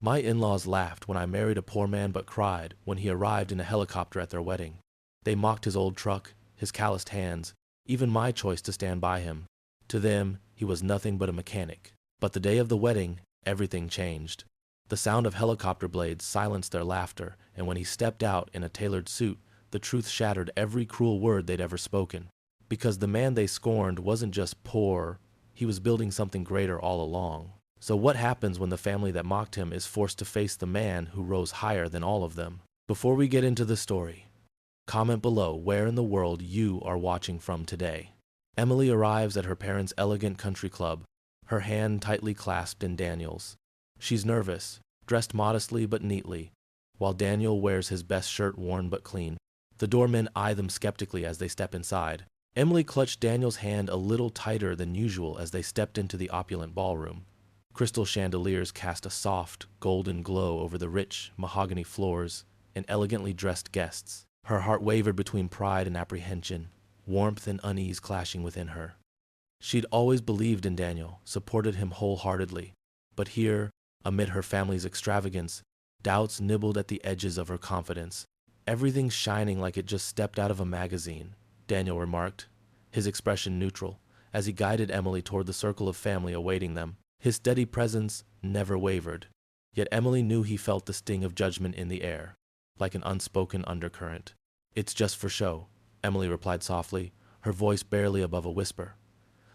My in-laws laughed when I married a poor man but cried when he arrived in a helicopter at their wedding. They mocked his old truck, his calloused hands, even my choice to stand by him. To them, he was nothing but a mechanic. But the day of the wedding, everything changed. The sound of helicopter blades silenced their laughter, and when he stepped out in a tailored suit, the truth shattered every cruel word they'd ever spoken. Because the man they scorned wasn't just poor, he was building something greater all along. So what happens when the family that mocked him is forced to face the man who rose higher than all of them? Before we get into the story, comment below where in the world you are watching from today. Emily arrives at her parents' elegant country club, her hand tightly clasped in Daniel's. She's nervous, dressed modestly but neatly, while Daniel wears his best shirt worn but clean. The doormen eye them skeptically as they step inside. Emily clutched Daniel's hand a little tighter than usual as they stepped into the opulent ballroom. Crystal chandeliers cast a soft, golden glow over the rich, mahogany floors and elegantly dressed guests. Her heart wavered between pride and apprehension, warmth and unease clashing within her. She'd always believed in Daniel, supported him wholeheartedly, but here, amid her family's extravagance, doubts nibbled at the edges of her confidence. "Everything's shining like it just stepped out of a magazine," Daniel remarked, his expression neutral, as he guided Emily toward the circle of family awaiting them. His steady presence never wavered, yet Emily knew he felt the sting of judgment in the air, like an unspoken undercurrent. "It's just for show," Emily replied softly, her voice barely above a whisper.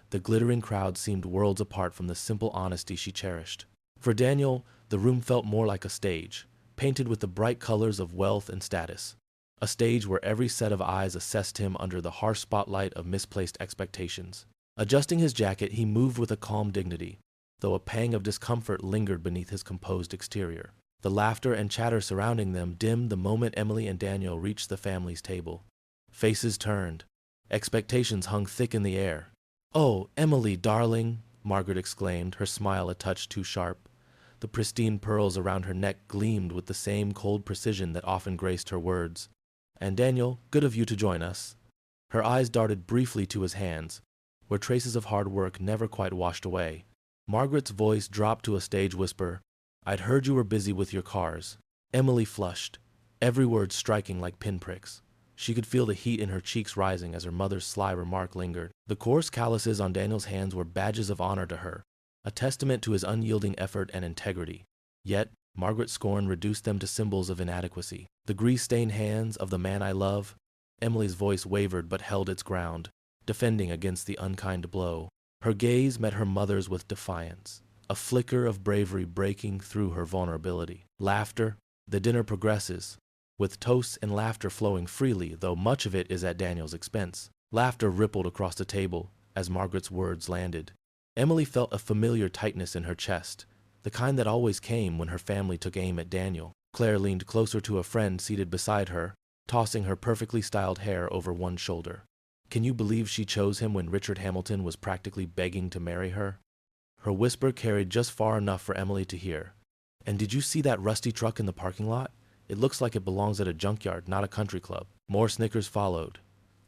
The glittering crowd seemed worlds apart from the simple honesty she cherished. For Daniel, the room felt more like a stage, painted with the bright colors of wealth and status. A stage where every set of eyes assessed him under the harsh spotlight of misplaced expectations. Adjusting his jacket, he moved with a calm dignity, though a pang of discomfort lingered beneath his composed exterior. The laughter and chatter surrounding them dimmed the moment Emily and Daniel reached the family's table. Faces turned. Expectations hung thick in the air. "Oh, Emily, darling," Margaret exclaimed, her smile a touch too sharp. The pristine pearls around her neck gleamed with the same cold precision that often graced her words. "And Daniel, good of you to join us." Her eyes darted briefly to his hands, where traces of hard work never quite washed away. Margaret's voice dropped to a stage whisper. "I'd heard you were busy with your cars." Emily flushed, every word striking like pinpricks. She could feel the heat in her cheeks rising as her mother's sly remark lingered. The coarse calluses on Daniel's hands were badges of honor to her, a testament to his unyielding effort and integrity. Yet, Margaret's scorn reduced them to symbols of inadequacy. "The grease-stained hands of the man I love." Emily's voice wavered but held its ground, defending against the unkind blow. Her gaze met her mother's with defiance, a flicker of bravery breaking through her vulnerability. Laughter. The dinner progresses, with toasts and laughter flowing freely, though much of it is at Daniel's expense. Laughter rippled across the table as Margaret's words landed. Emily felt a familiar tightness in her chest, the kind that always came when her family took aim at Daniel. Claire leaned closer to a friend seated beside her, tossing her perfectly styled hair over one shoulder. "Can you believe she chose him when Richard Hamilton was practically begging to marry her?" Her whisper carried just far enough for Emily to hear. "And did you see that rusty truck in the parking lot? It looks like it belongs at a junkyard, not a country club." More snickers followed.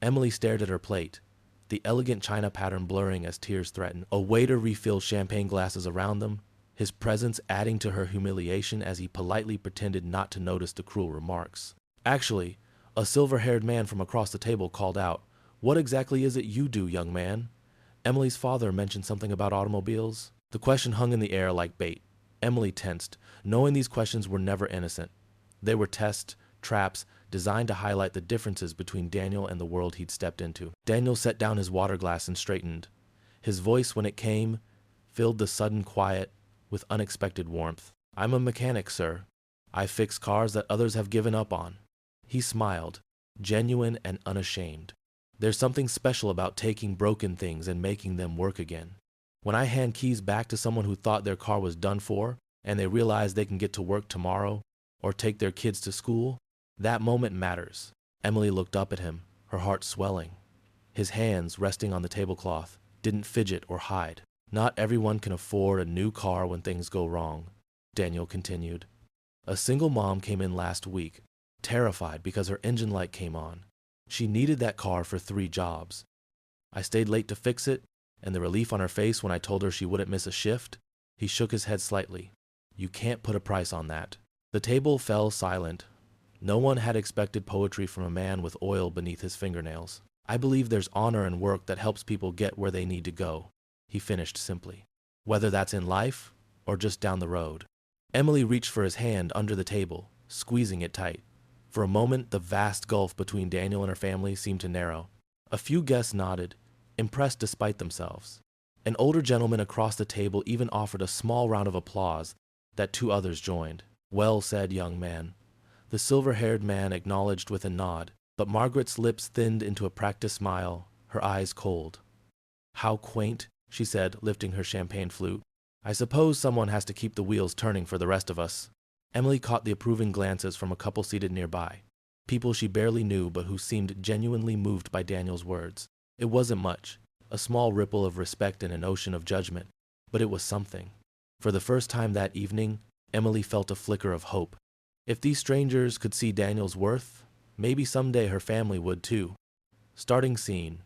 Emily stared at her plate, the elegant china pattern blurring as tears threatened. A waiter refilled champagne glasses around them, his presence adding to her humiliation as he politely pretended not to notice the cruel remarks. Actually, a silver-haired man from across the table called out, "What exactly is it you do, young man?" Emily's father mentioned something about automobiles. The question hung in the air like bait. Emily tensed, knowing these questions were never innocent. They were tests, traps, designed to highlight the differences between Daniel and the world he'd stepped into. Daniel set down his water glass and straightened. His voice, when it came, filled the sudden quiet with unexpected warmth. "I'm a mechanic, sir. I fix cars that others have given up on." He smiled, genuine and unashamed. "There's something special about taking broken things and making them work again. When I hand keys back to someone who thought their car was done for, and they realize they can get to work tomorrow, or take their kids to school, that moment matters." Emily looked up at him, her heart swelling. His hands, resting on the tablecloth, didn't fidget or hide. "Not everyone can afford a new car when things go wrong," Daniel continued. "A single mom came in last week, terrified because her engine light came on. She needed that car for 3 jobs. I stayed late to fix it, and the relief on her face when I told her she wouldn't miss a shift." He shook his head slightly. You can't put a price on that. The table fell silent. No one had expected poetry from a man with oil beneath his fingernails. I believe there's honor in work that helps people get where they need to go, he finished simply. Whether that's in life or just down the road. Emily reached for his hand under the table, squeezing it tight. For a moment, the vast gulf between Daniel and her family seemed to narrow. A few guests nodded, impressed despite themselves. An older gentleman across the table even offered a small round of applause that two others joined. Well said, young man. The silver-haired man acknowledged with a nod, but Margaret's lips thinned into a practiced smile, her eyes cold. How quaint, she said, lifting her champagne flute. I suppose someone has to keep the wheels turning for the rest of us. Emily caught the approving glances from a couple seated nearby, people she barely knew but who seemed genuinely moved by Daniel's words. It wasn't much, a small ripple of respect in an ocean of judgment, but it was something. For the first time that evening, Emily felt a flicker of hope. If these strangers could see Daniel's worth, maybe someday her family would too. Starting scene.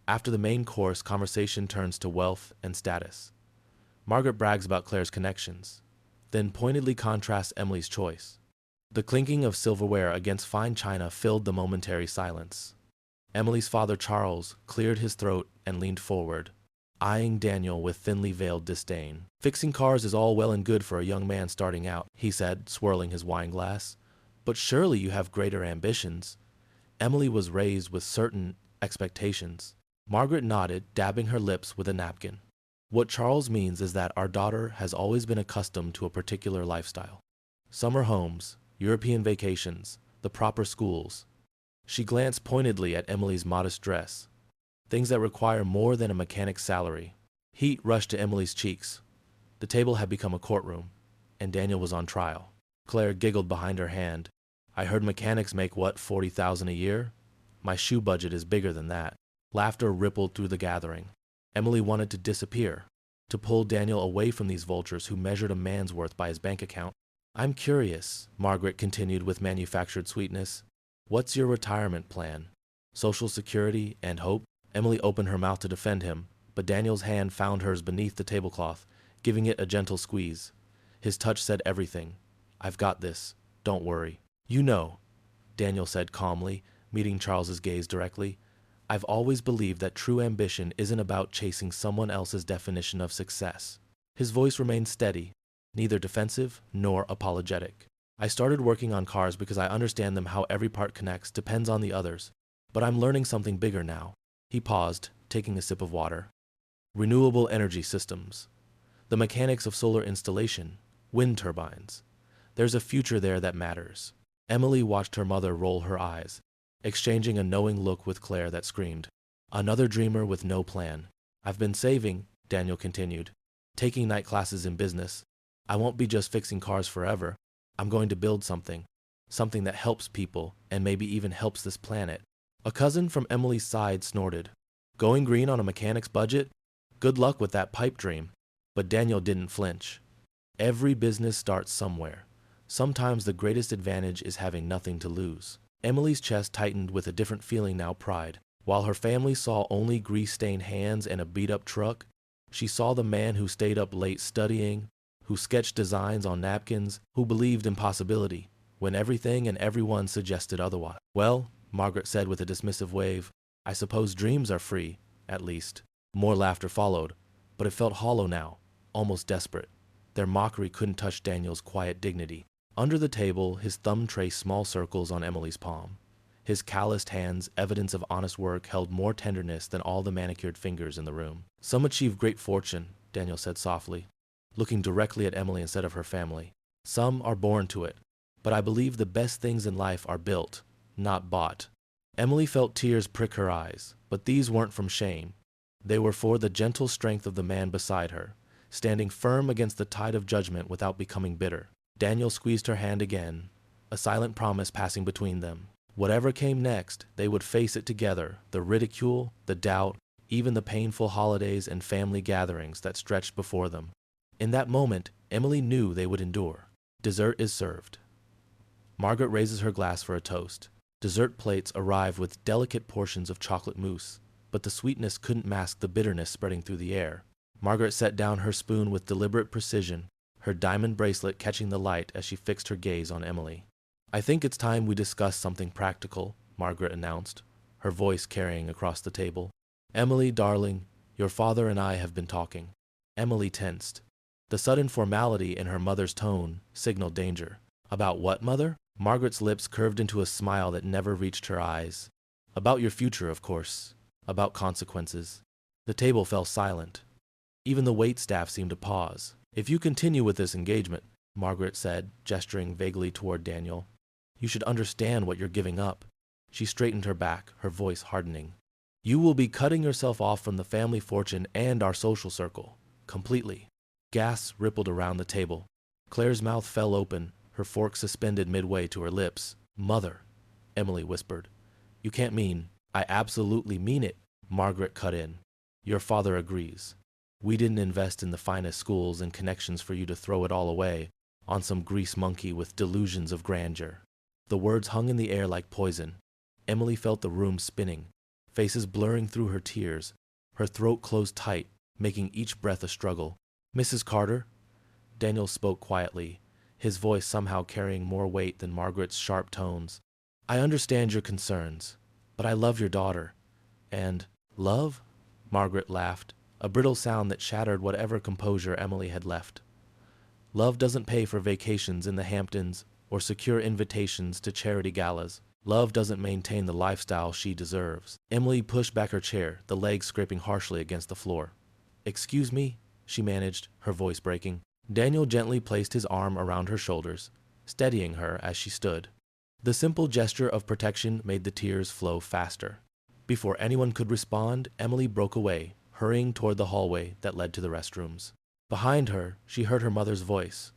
After the main course, conversation turns to wealth and status. Margaret brags about Claire's connections, then pointedly contrasts Emily's choice. The clinking of silverware against fine china filled the momentary silence. Emily's father, Charles, cleared his throat and leaned forward, eyeing Daniel with thinly veiled disdain. Fixing cars is all well and good for a young man starting out, he said, swirling his wine glass. But surely you have greater ambitions. Emily was raised with certain expectations. Margaret nodded, dabbing her lips with a napkin. What Charles means is that our daughter has always been accustomed to a particular lifestyle. Summer homes, European vacations, the proper schools. She glanced pointedly at Emily's modest dress. Things that require more than a mechanic's salary. Heat rushed to Emily's cheeks. The table had become a courtroom, and Daniel was on trial. Claire giggled behind her hand. I heard mechanics make, what, $40,000 a year? My shoe budget is bigger than that. Laughter rippled through the gathering. Emily wanted to disappear, to pull Daniel away from these vultures who measured a man's worth by his bank account. I'm curious, Margaret continued with manufactured sweetness. What's your retirement plan? Social security and hope? Emily opened her mouth to defend him, but Daniel's hand found hers beneath the tablecloth, giving it a gentle squeeze. His touch said everything. I've got this. Don't worry. You know, Daniel said calmly, meeting Charles's gaze directly. I've always believed that true ambition isn't about chasing someone else's definition of success. His voice remained steady, neither defensive nor apologetic. I started working on cars because I understand them how every part connects, depends on the others. But I'm learning something bigger now. He paused, taking a sip of water. Renewable energy systems. The mechanics of solar installation. Wind turbines. There's a future there that matters. Emily watched her mother roll her eyes, exchanging a knowing look with Claire that screamed, another dreamer with no plan. I've been saving, Daniel continued, taking night classes in business. I won't be just fixing cars forever. I'm going to build something that helps people and maybe even helps this planet. A cousin from Emily's side snorted. Going green on a mechanic's budget? Good luck with that pipe dream. But Daniel didn't flinch. Every business starts somewhere. Sometimes the greatest advantage is having nothing to lose. Emily's chest tightened with a different feeling now, pride. While her family saw only grease-stained hands and a beat-up truck, she saw the man who stayed up late studying, who sketched designs on napkins, who believed in possibility, when everything and everyone suggested otherwise. Well, Margaret said with a dismissive wave, I suppose dreams are free, at least. More laughter followed, but it felt hollow now, almost desperate. Their mockery couldn't touch Daniel's quiet dignity. Under the table, his thumb traced small circles on Emily's palm. His calloused hands, evidence of honest work, held more tenderness than all the manicured fingers in the room. Some achieve great fortune, Daniel said softly, looking directly at Emily instead of her family. Some are born to it, but I believe the best things in life are built, not bought. Emily felt tears prick her eyes, but these weren't from shame. They were for the gentle strength of the man beside her, standing firm against the tide of judgment without becoming bitter. Daniel squeezed her hand again, a silent promise passing between them. Whatever came next, they would face it together, the ridicule, the doubt, even the painful holidays and family gatherings that stretched before them. In that moment, Emily knew they would endure. Dessert is served. Margaret raises her glass for a toast. Dessert plates arrive with delicate portions of chocolate mousse, but the sweetness couldn't mask the bitterness spreading through the air. Margaret set down her spoon with deliberate precision, her diamond bracelet catching the light as she fixed her gaze on Emily. "I think it's time we discuss something practical," Margaret announced, her voice carrying across the table. "Emily, darling, your father and I have been talking." Emily tensed. The sudden formality in her mother's tone signaled danger. "About what, mother?" Margaret's lips curved into a smile that never reached her eyes. "About your future, of course. About consequences." The table fell silent. Even the waitstaff seemed to pause. "If you continue with this engagement," Margaret said, gesturing vaguely toward Daniel, "you should understand what you're giving up." She straightened her back, her voice hardening. "You will be cutting yourself off from the family fortune and our social circle. Completely." Gasps rippled around the table. Claire's mouth fell open, her fork suspended midway to her lips. "Mother," Emily whispered. "You can't mean—" "I absolutely mean it," Margaret cut in. "Your father agrees. We didn't invest in the finest schools and connections for you to throw it all away on some grease monkey with delusions of grandeur." The words hung in the air like poison. Emily felt the room spinning, faces blurring through her tears. Her throat closed tight, making each breath a struggle. "Mrs. Carter?" Daniel spoke quietly, his voice somehow carrying more weight than Margaret's sharp tones. "I understand your concerns, but I love your daughter. And—" "Love?" Margaret laughed, a brittle sound that shattered whatever composure Emily had left. "Love doesn't pay for vacations in the Hamptons or secure invitations to charity galas. Love doesn't maintain the lifestyle she deserves." Emily pushed back her chair, the legs scraping harshly against the floor. "Excuse me," she managed, her voice breaking. Daniel gently placed his arm around her shoulders, steadying her as she stood. The simple gesture of protection made the tears flow faster. Before anyone could respond, Emily broke away, hurrying toward the hallway that led to the restrooms. Behind her, she heard her mother's voice.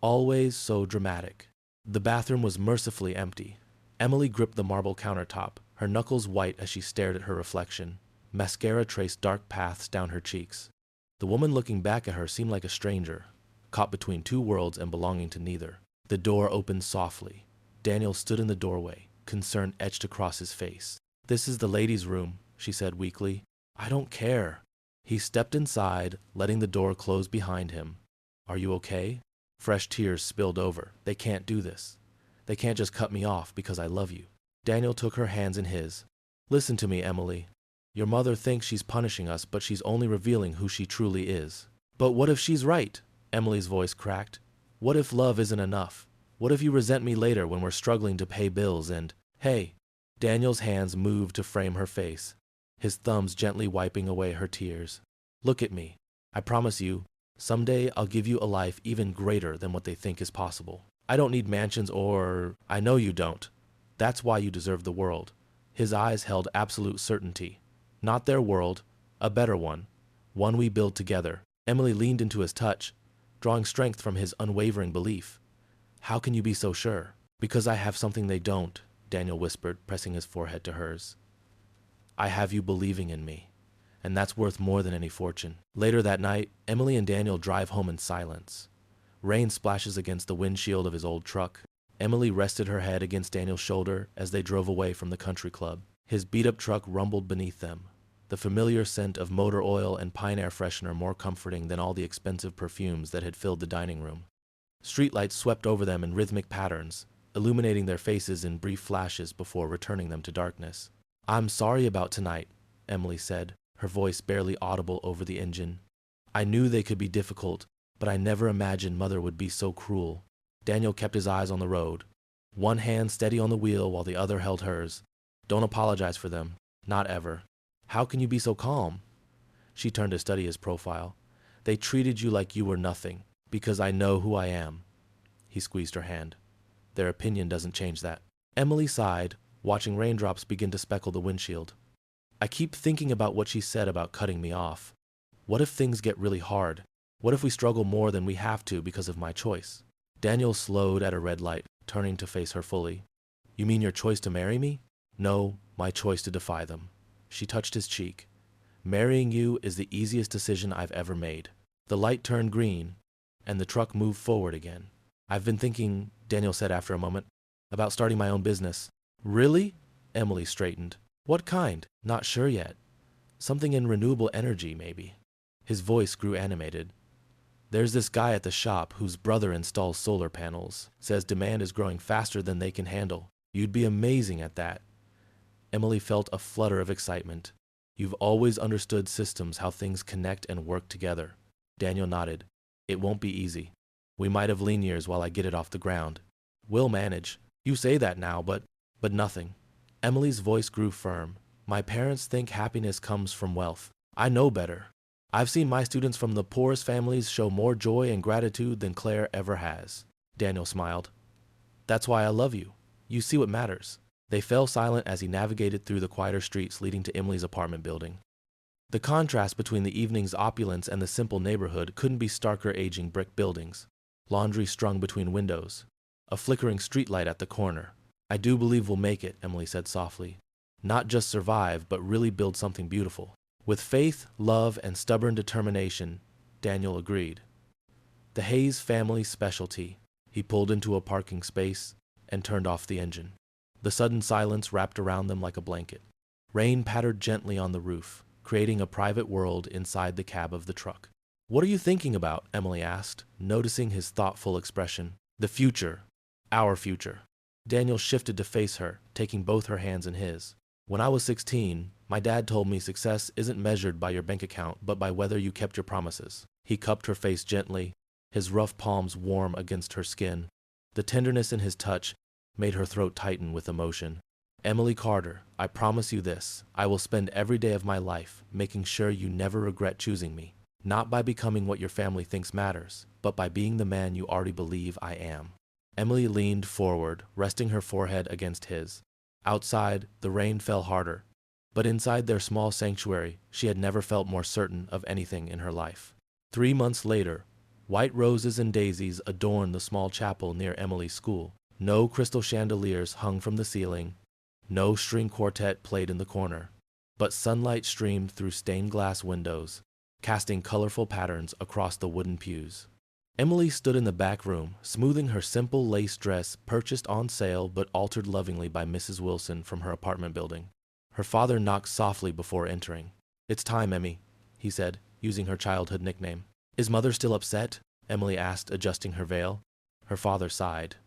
"Always so dramatic." The bathroom was mercifully empty. Emily gripped the marble countertop, her knuckles white as she stared at her reflection. Mascara traced dark paths down her cheeks. The woman looking back at her seemed like a stranger, caught between two worlds and belonging to neither. The door opened softly. Daniel stood in the doorway, concern etched across his face. "This is the ladies' room," she said weakly. "I don't care." He stepped inside, letting the door close behind him. "Are you okay?" Fresh tears spilled over. "They can't do this. They can't just cut me off because I love you." Daniel took her hands in his. "Listen to me, Emily. Your mother thinks she's punishing us, but she's only revealing who she truly is." "But what if she's right?" Emily's voice cracked. "What if love isn't enough? What if you resent me later when we're struggling to pay bills and—" "Hey!" Daniel's hands moved to frame her face, his thumbs gently wiping away her tears. "Look at me. I promise you, someday I'll give you a life even greater than what they think is possible. I don't need mansions or— I know you don't. That's why you deserve the world." His eyes held absolute certainty. "Not their world, a better one we build together." Emily leaned into his touch, drawing strength from his unwavering belief. "How can you be so sure?" "Because I have something they don't," Daniel whispered, pressing his forehead to hers. "I have you believing in me, and that's worth more than any fortune." Later that night, Emily and Daniel drive home in silence. Rain splashes against the windshield of his old truck. Emily rested her head against Daniel's shoulder as they drove away from the country club. His beat-up truck rumbled beneath them, the familiar scent of motor oil and pine air freshener more comforting than all the expensive perfumes that had filled the dining room. Streetlights swept over them in rhythmic patterns, illuminating their faces in brief flashes before returning them to darkness. "I'm sorry about tonight," Emily said, her voice barely audible over the engine. "I knew they could be difficult, but I never imagined Mother would be so cruel." Daniel kept his eyes on the road, one hand steady on the wheel while the other held hers. "Don't apologize for them. Not ever." "How can you be so calm?" She turned to study his profile. "They treated you like you were nothing, because I know who I am." He squeezed her hand. "Their opinion doesn't change that." Emily sighed, watching raindrops begin to speckle the windshield. "I keep thinking about what she said about cutting me off. What if things get really hard? What if we struggle more than we have to because of my choice?" Daniel slowed at a red light, turning to face her fully. "You mean your choice to marry me?" "No, my choice to defy them." She touched his cheek. "Marrying you is the easiest decision I've ever made." The light turned green, and the truck moved forward again. "I've been thinking," Daniel said after a moment, "about starting my own business." "Really?" Emily straightened. "What kind?" "Not sure yet. Something in renewable energy, maybe." His voice grew animated. There's this guy at the shop whose brother installs solar panels. Says demand is growing faster than they can handle. You'd be amazing at that. Emily felt a flutter of excitement. You've always understood systems, how things connect and work together. Daniel nodded. It won't be easy. We might have lean years while I get it off the ground. We'll manage. You say that now, but nothing. Emily's voice grew firm. My parents think happiness comes from wealth. I know better. I've seen my students from the poorest families show more joy and gratitude than Claire ever has. Daniel smiled. That's why I love you. You see what matters. They fell silent as he navigated through the quieter streets leading to Emily's apartment building. The contrast between the evening's opulence and the simple neighborhood couldn't be starker. Aging brick buildings, laundry strung between windows, a flickering streetlight at the corner. I do believe we'll make it, Emily said softly. Not just survive, but really build something beautiful. With faith, love, and stubborn determination, Daniel agreed. The Hayes family's specialty. He pulled into a parking space and turned off the engine. The sudden silence wrapped around them like a blanket. Rain pattered gently on the roof, creating a private world inside the cab of the truck. What are you thinking about? Emily asked, noticing his thoughtful expression. The future. Our future. Daniel shifted to face her, taking both her hands in his. When I was 16, my dad told me success isn't measured by your bank account, but by whether you kept your promises. He cupped her face gently, his rough palms warm against her skin. The tenderness in his touch made her throat tighten with emotion. Emily Carter, I promise you this. I will spend every day of my life making sure you never regret choosing me. Not by becoming what your family thinks matters, but by being the man you already believe I am. Emily leaned forward, resting her forehead against his. Outside, the rain fell harder, but inside their small sanctuary, she had never felt more certain of anything in her life. 3 months later, white roses and daisies adorned the small chapel near Emily's school. No crystal chandeliers hung from the ceiling, no string quartet played in the corner, but sunlight streamed through stained glass windows, casting colorful patterns across the wooden pews. Emily stood in the back room, smoothing her simple lace dress purchased on sale but altered lovingly by Mrs. Wilson from her apartment building. Her father knocked softly before entering. It's time, Emmy, he said, using her childhood nickname. Is Mother still upset? Emily asked, adjusting her veil. Her father sighed.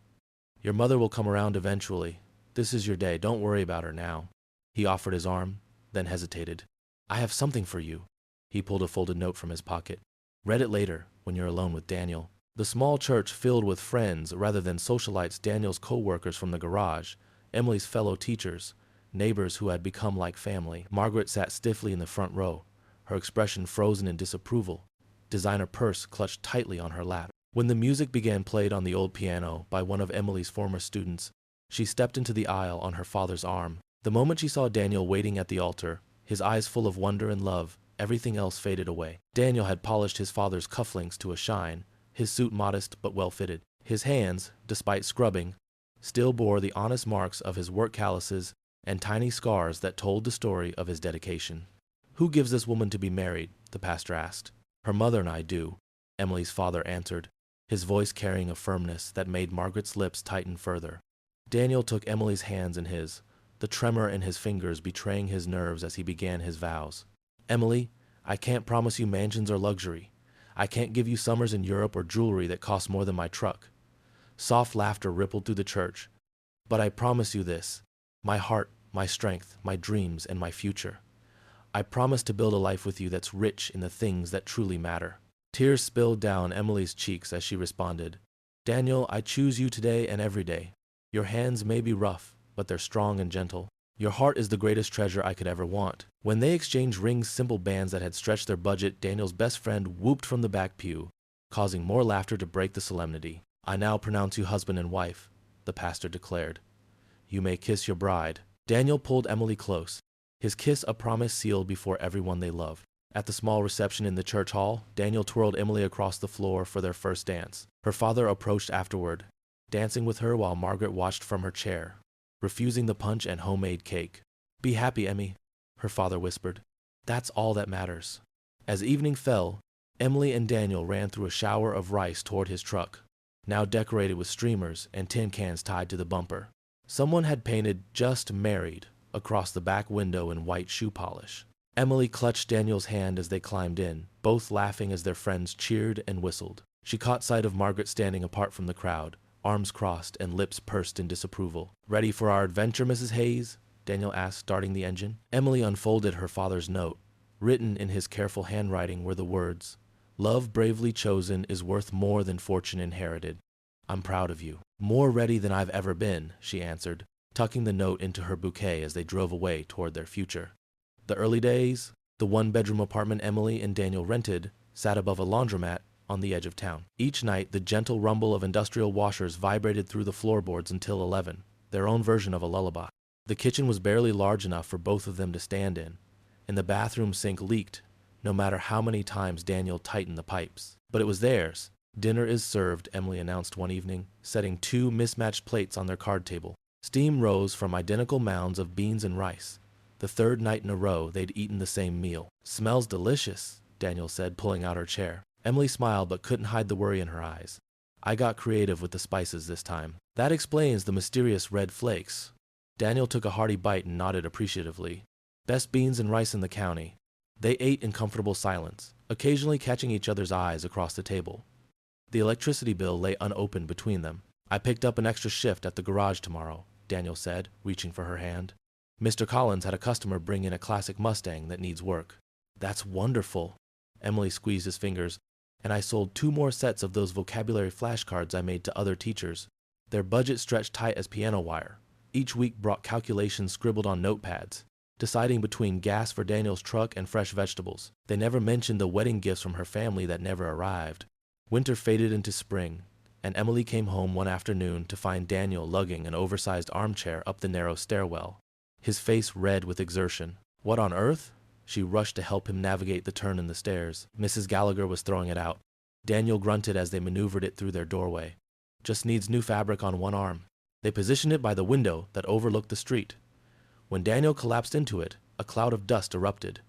Your mother will come around eventually. This is your day. Don't worry about her now. He offered his arm, then hesitated. I have something for you. He pulled a folded note from his pocket. Read it later, when you're alone with Daniel. The small church filled with friends rather than socialites, Daniel's co-workers from the garage, Emily's fellow teachers, neighbors who had become like family. Margaret sat stiffly in the front row, her expression frozen in disapproval, designer purse clutched tightly on her lap. When the music began played on the old piano by one of Emily's former students, she stepped into the aisle on her father's arm. The moment she saw Daniel waiting at the altar, his eyes full of wonder and love, everything else faded away. Daniel had polished his father's cufflinks to a shine, his suit modest but well-fitted. His hands, despite scrubbing, still bore the honest marks of his work calluses and tiny scars that told the story of his dedication. Who gives this woman to be married? The pastor asked. Her mother and I do, Emily's father answered, his voice carrying a firmness that made Margaret's lips tighten further. Daniel took Emily's hands in his, the tremor in his fingers betraying his nerves as he began his vows. Emily, I can't promise you mansions or luxury. I can't give you summers in Europe or jewelry that costs more than my truck. Soft laughter rippled through the church. But I promise you this, my heart, my strength, my dreams, and my future. I promise to build a life with you that's rich in the things that truly matter. Tears spilled down Emily's cheeks as she responded. Daniel, I choose you today and every day. Your hands may be rough, but they're strong and gentle. Your heart is the greatest treasure I could ever want. When they exchanged rings, simple bands that had stretched their budget, Daniel's best friend whooped from the back pew, causing more laughter to break the solemnity. I now pronounce you husband and wife, the pastor declared. You may kiss your bride. Daniel pulled Emily close, his kiss a promise sealed before everyone they loved. At the small reception in the church hall, Daniel twirled Emily across the floor for their first dance. Her father approached afterward, dancing with her while Margaret watched from her chair, refusing the punch and homemade cake. Be happy, Emmy, her father whispered. That's all that matters. As evening fell, Emily and Daniel ran through a shower of rice toward his truck, now decorated with streamers and tin cans tied to the bumper. Someone had painted "Just Married" across the back window in white shoe polish. Emily clutched Daniel's hand as they climbed in, both laughing as their friends cheered and whistled. She caught sight of Margaret standing apart from the crowd, arms crossed and lips pursed in disapproval. "Ready for our adventure, Mrs. Hayes?" Daniel asked, starting the engine. Emily unfolded her father's note. Written in his careful handwriting were the words, "Love bravely chosen is worth more than fortune inherited. I'm proud of you." "More ready than I've ever been," she answered, tucking the note into her bouquet as they drove away toward their future. The early days, the one-bedroom apartment Emily and Daniel rented, sat above a laundromat on the edge of town. Each night, the gentle rumble of industrial washers vibrated through the floorboards until 11, their own version of a lullaby. The kitchen was barely large enough for both of them to stand in, and the bathroom sink leaked, no matter how many times Daniel tightened the pipes. But it was theirs. "Dinner is served," Emily announced one evening, setting two mismatched plates on their card table. Steam rose from identical mounds of beans and rice. The third night in a row they'd eaten the same meal. "Smells delicious," Daniel said, pulling out her chair. Emily smiled but couldn't hide the worry in her eyes. "I got creative with the spices this time." "That explains the mysterious red flakes." Daniel took a hearty bite and nodded appreciatively. "Best beans and rice in the county." They ate in comfortable silence, occasionally catching each other's eyes across the table. The electricity bill lay unopened between them. "I picked up an extra shift at the garage tomorrow," Daniel said, reaching for her hand. "Mr. Collins had a customer bring in a classic Mustang that needs work." "That's wonderful." Emily squeezed his fingers. "And I sold 2 more sets of those vocabulary flashcards I made to other teachers. Their budget stretched tight as piano wire. Each week brought calculations scribbled on notepads, deciding between gas for Daniel's truck and fresh vegetables. They never mentioned the wedding gifts from her family that never arrived." Winter faded into spring, and Emily came home one afternoon to find Daniel lugging an oversized armchair up the narrow stairwell, his face red with exertion. "What on earth?" She rushed to help him navigate the turn in the stairs. Mrs. Gallagher was throwing it out. Daniel grunted as they maneuvered it through their doorway. "Just needs new fabric on one arm." They positioned it by the window that overlooked the street. When Daniel collapsed into it, a cloud of dust erupted,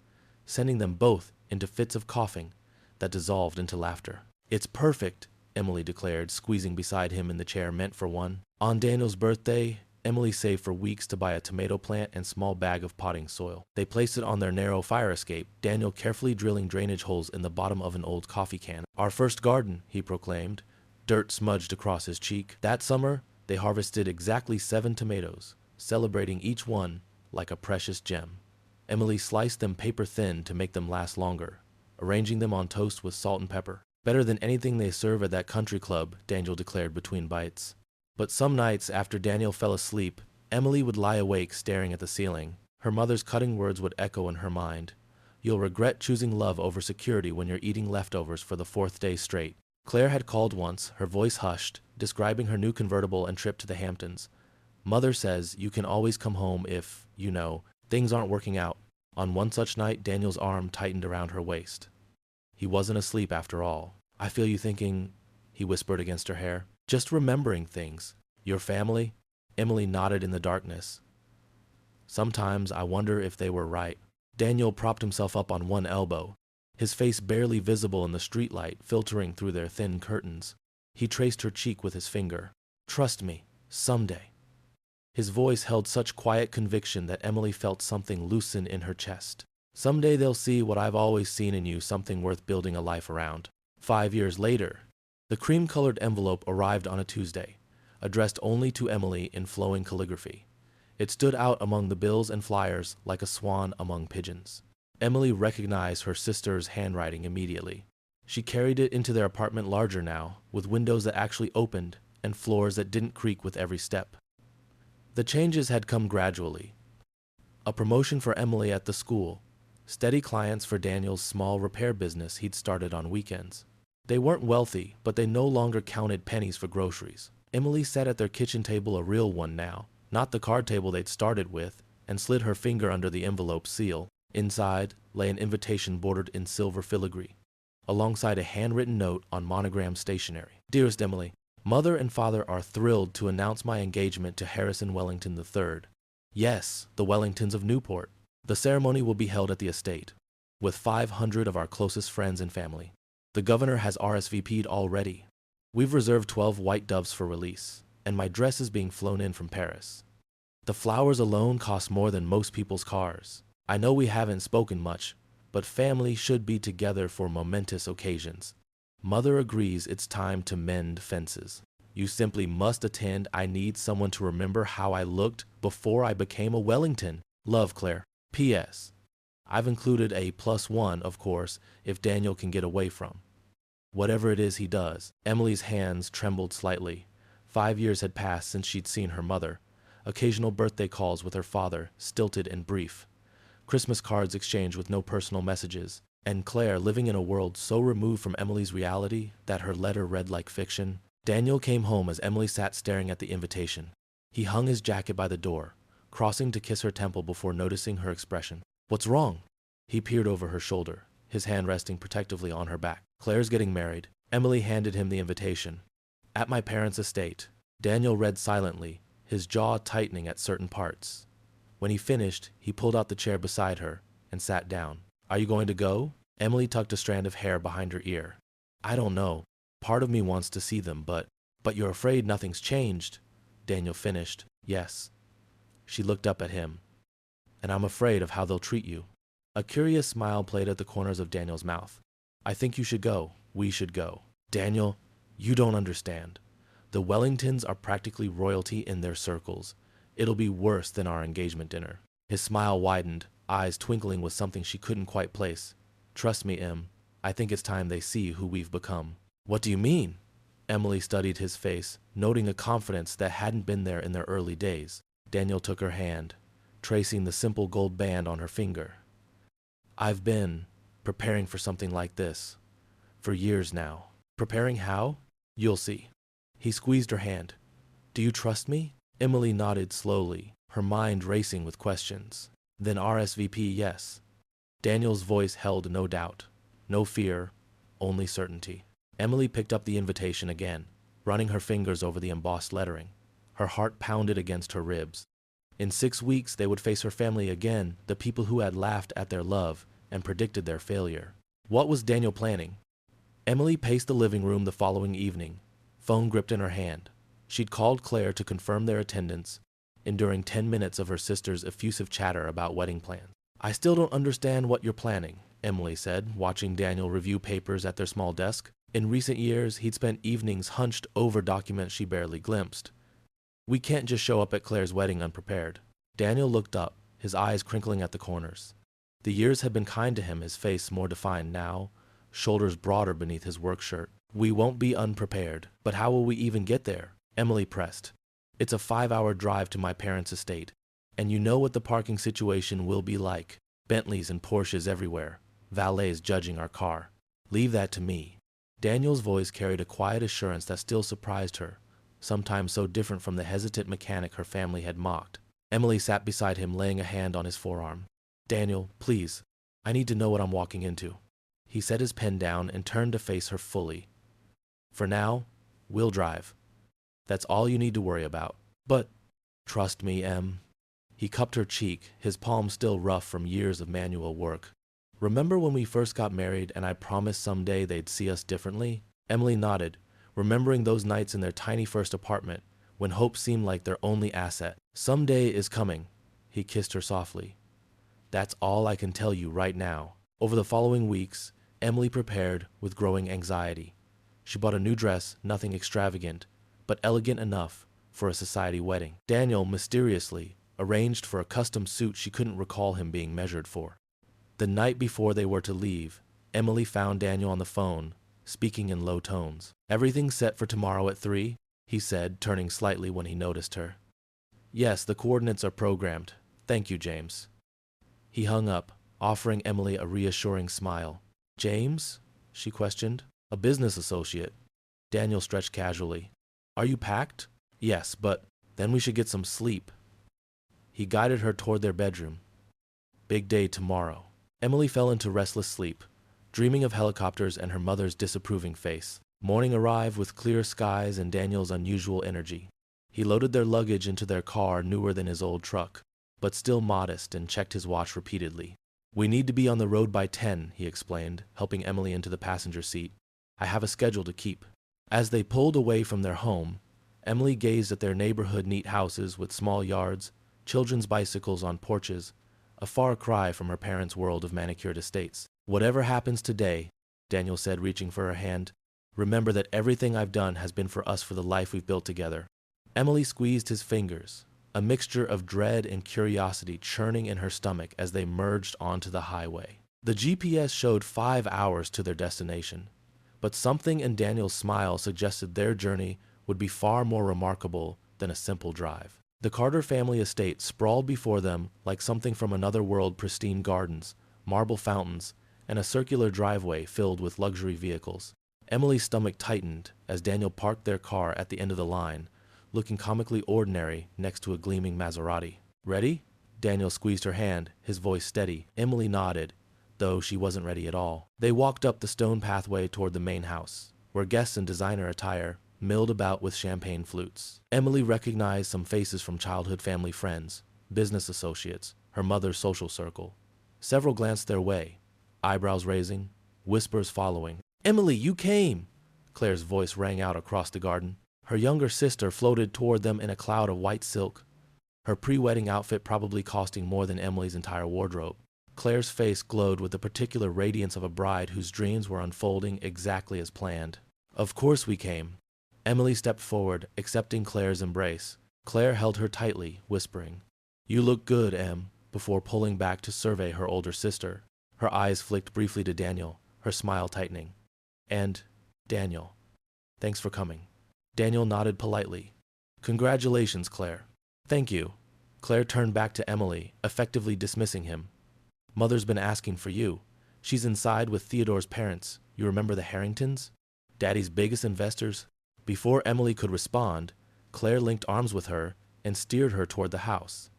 sending them both into fits of coughing that dissolved into laughter. "It's perfect," Emily declared, squeezing beside him in the chair meant for one. On Daniel's birthday, Emily saved for weeks to buy a tomato plant and small bag of potting soil. They placed it on their narrow fire escape, Daniel carefully drilling drainage holes in the bottom of an old coffee can. "Our first garden," he proclaimed, dirt smudged across his cheek. That summer, they harvested exactly 7 tomatoes, celebrating each one like a precious gem. Emily sliced them paper thin to make them last longer, arranging them on toast with salt and pepper. "Better than anything they serve at that country club," Daniel declared between bites. But some nights after Daniel fell asleep, Emily would lie awake staring at the ceiling. Her mother's cutting words would echo in her mind. "You'll regret choosing love over security when you're eating leftovers for the 4th day straight." Claire had called once, her voice hushed, describing her new convertible and trip to the Hamptons. "Mother says you can always come home if, things aren't working out." On one such night, Daniel's arm tightened around her waist. He wasn't asleep after all. "I feel you thinking," he whispered against her hair. "Just remembering things. Your family?" Emily nodded in the darkness. "Sometimes I wonder if they were right." Daniel propped himself up on one elbow, his face barely visible in the streetlight filtering through their thin curtains. He traced her cheek with his finger. "Trust me, someday." His voice held such quiet conviction that Emily felt something loosen in her chest. "Someday they'll see what I've always seen in you, something worth building a life around." 5 years later, the cream-colored envelope arrived on a Tuesday, addressed only to Emily in flowing calligraphy. It stood out among the bills and flyers like a swan among pigeons. Emily recognized her sister's handwriting immediately. She carried it into their apartment larger now, with windows that actually opened and floors that didn't creak with every step. The changes had come gradually. A promotion for Emily at the school, steady clients for Daniel's small repair business he'd started on weekends. They weren't wealthy, but they no longer counted pennies for groceries. Emily sat at their kitchen table, a real one now, not the card table they'd started with, and slid her finger under the envelope seal. Inside lay an invitation bordered in silver filigree, alongside a handwritten note on monogram stationery. "Dearest Emily, Mother and Father are thrilled to announce my engagement to Harrison Wellington III. Yes, the Wellingtons of Newport. The ceremony will be held at the estate, with 500 of our closest friends and family. The governor has RSVP'd already. We've reserved 12 white doves for release, and my dress is being flown in from Paris. The flowers alone cost more than most people's cars. I know we haven't spoken much, but family should be together for momentous occasions. Mother agrees it's time to mend fences. You simply must attend. I need someone to remember how I looked before I became a Wellington. Love, Claire. P.S. I've included a +1, of course, if Daniel can get away from whatever it is he does. Emily's hands trembled slightly. 5 years had passed since she'd seen her mother. Occasional birthday calls with her father, stilted and brief. Christmas cards exchanged with no personal messages. And Claire, living in a world so removed from Emily's reality that her letter read like fiction. Daniel came home as Emily sat staring at the invitation. He hung his jacket by the door, crossing to kiss her temple before noticing her expression. What's wrong? He peered over her shoulder, his hand resting protectively on her back. Claire's getting married. Emily handed him the invitation. At my parents' estate. Daniel read silently, his jaw tightening at certain parts. When he finished, he pulled out the chair beside her and sat down. Are you going to go? Emily tucked a strand of hair behind her ear. I don't know. Part of me wants to see them, but you're afraid nothing's changed. Daniel finished. Yes. She looked up at him. And I'm afraid of how they'll treat you. A curious smile played at the corners of Daniel's mouth. I think you should go. We should go. Daniel, you don't understand. The Wellingtons are practically royalty in their circles. It'll be worse than our engagement dinner. His smile widened, eyes twinkling with something she couldn't quite place. Trust me, Em. I think it's time they see who we've become. What do you mean? Emily studied his face, noting a confidence that hadn't been there in their early days. Daniel took her hand, tracing the simple gold band on her finger. I've been preparing for something like this for years now. Preparing how? You'll see. He squeezed her hand. Do you trust me? Emily nodded slowly, her mind racing with questions. Then RSVP yes. Daniel's voice held no doubt, no fear, only certainty. Emily picked up the invitation again, running her fingers over the embossed lettering. Her heart pounded against her ribs. In 6 weeks they would face her family again, the people who had laughed at their love and predicted their failure. What was Daniel planning? Emily paced the living room the following evening, phone gripped in her hand. She'd called Claire to confirm their attendance, enduring 10 minutes of her sister's effusive chatter about wedding plans. I still don't understand what you're planning, Emily said, watching Daniel review papers at their small desk. In recent years, he'd spent evenings hunched over documents she barely glimpsed. We can't just show up at Claire's wedding unprepared. Daniel looked up, his eyes crinkling at the corners. The years had been kind to him, his face more defined now, shoulders broader beneath his work shirt. We won't be unprepared, but how will we even get there? Emily pressed. It's a 5-hour drive to my parents' estate, and you know what the parking situation will be like. Bentleys and Porsches everywhere, valets judging our car. Leave that to me. Daniel's voice carried a quiet assurance that still surprised her, sometimes so different from the hesitant mechanic her family had mocked. Emily sat beside him, laying a hand on his forearm. Daniel, please, I need to know what I'm walking into. He set his pen down and turned to face her fully. For now, we'll drive. That's all you need to worry about. But, trust me, Em. He cupped her cheek, his palm still rough from years of manual work. Remember when we first got married and I promised someday they'd see us differently? Emily nodded, remembering those nights in their tiny first apartment, when hope seemed like their only asset. Someday is coming. He kissed her softly. That's all I can tell you right now. Over the following weeks, Emily prepared with growing anxiety. She bought a new dress, nothing extravagant, but elegant enough for a society wedding. Daniel, mysteriously, arranged for a custom suit she couldn't recall him being measured for. The night before they were to leave, Emily found Daniel on the phone, speaking in low tones. Everything's set for tomorrow at 3, he said, turning slightly when he noticed her. Yes, the coordinates are programmed. Thank you, James. He hung up, offering Emily a reassuring smile. James? She questioned. A business associate. Daniel stretched casually. Are you packed? Yes, but then we should get some sleep. He guided her toward their bedroom. Big day tomorrow. Emily fell into restless sleep, dreaming of helicopters and her mother's disapproving face. Morning arrived with clear skies and Daniel's unusual energy. He loaded their luggage into their car, newer than his old truck, but still modest, and checked his watch repeatedly. We need to be on the road by 10, he explained, helping Emily into the passenger seat. I have a schedule to keep. As they pulled away from their home, Emily gazed at their neighborhood neat houses with small yards, children's bicycles on porches, a far cry from her parents' world of manicured estates. "Whatever happens today," Daniel said, reaching for her hand, "remember that everything I've done has been for us, for the life we've built together." Emily squeezed his fingers, a mixture of dread and curiosity churning in her stomach as they merged onto the highway. The GPS showed 5 hours to their destination, but something in Daniel's smile suggested their journey would be far more remarkable than a simple drive. The Carter family estate sprawled before them like something from another world: pristine gardens, marble fountains, and a circular driveway filled with luxury vehicles. Emily's stomach tightened as Daniel parked their car at the end of the line, looking comically ordinary next to a gleaming Maserati. "Ready?" Daniel squeezed her hand, his voice steady. Emily nodded, though she wasn't ready at all. They walked up the stone pathway toward the main house, where guests in designer attire milled about with champagne flutes. Emily recognized some faces from childhood family friends, business associates, her mother's social circle. Several glanced their way, eyebrows raising, whispers following. "Emily, you came!" Claire's voice rang out across the garden. Her younger sister floated toward them in a cloud of white silk, her pre-wedding outfit probably costing more than Emily's entire wardrobe. Claire's face glowed with the particular radiance of a bride whose dreams were unfolding exactly as planned. "Of course we came." Emily stepped forward, accepting Claire's embrace. Claire held her tightly, whispering, "You look good, Em," before pulling back to survey her older sister. Her eyes flicked briefly to Daniel, her smile tightening. "And, Daniel, thanks for coming." Daniel nodded politely. "Congratulations, Claire." "Thank you." Claire turned back to Emily, effectively dismissing him. "Mother's been asking for you. She's inside with Theodore's parents. You remember the Harringtons? Daddy's biggest investors?" Before Emily could respond, Claire linked arms with her and steered her toward the house,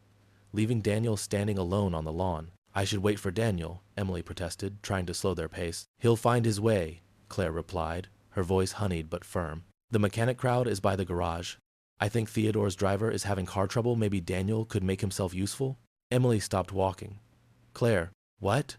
leaving Daniel standing alone on the lawn. "I should wait for Daniel," Emily protested, trying to slow their pace. "He'll find his way," Claire replied, her voice honeyed but firm. "The mechanic crowd is by the garage. I think Theodore's driver is having car trouble. Maybe Daniel could make himself useful." Emily stopped walking. "Claire, what?"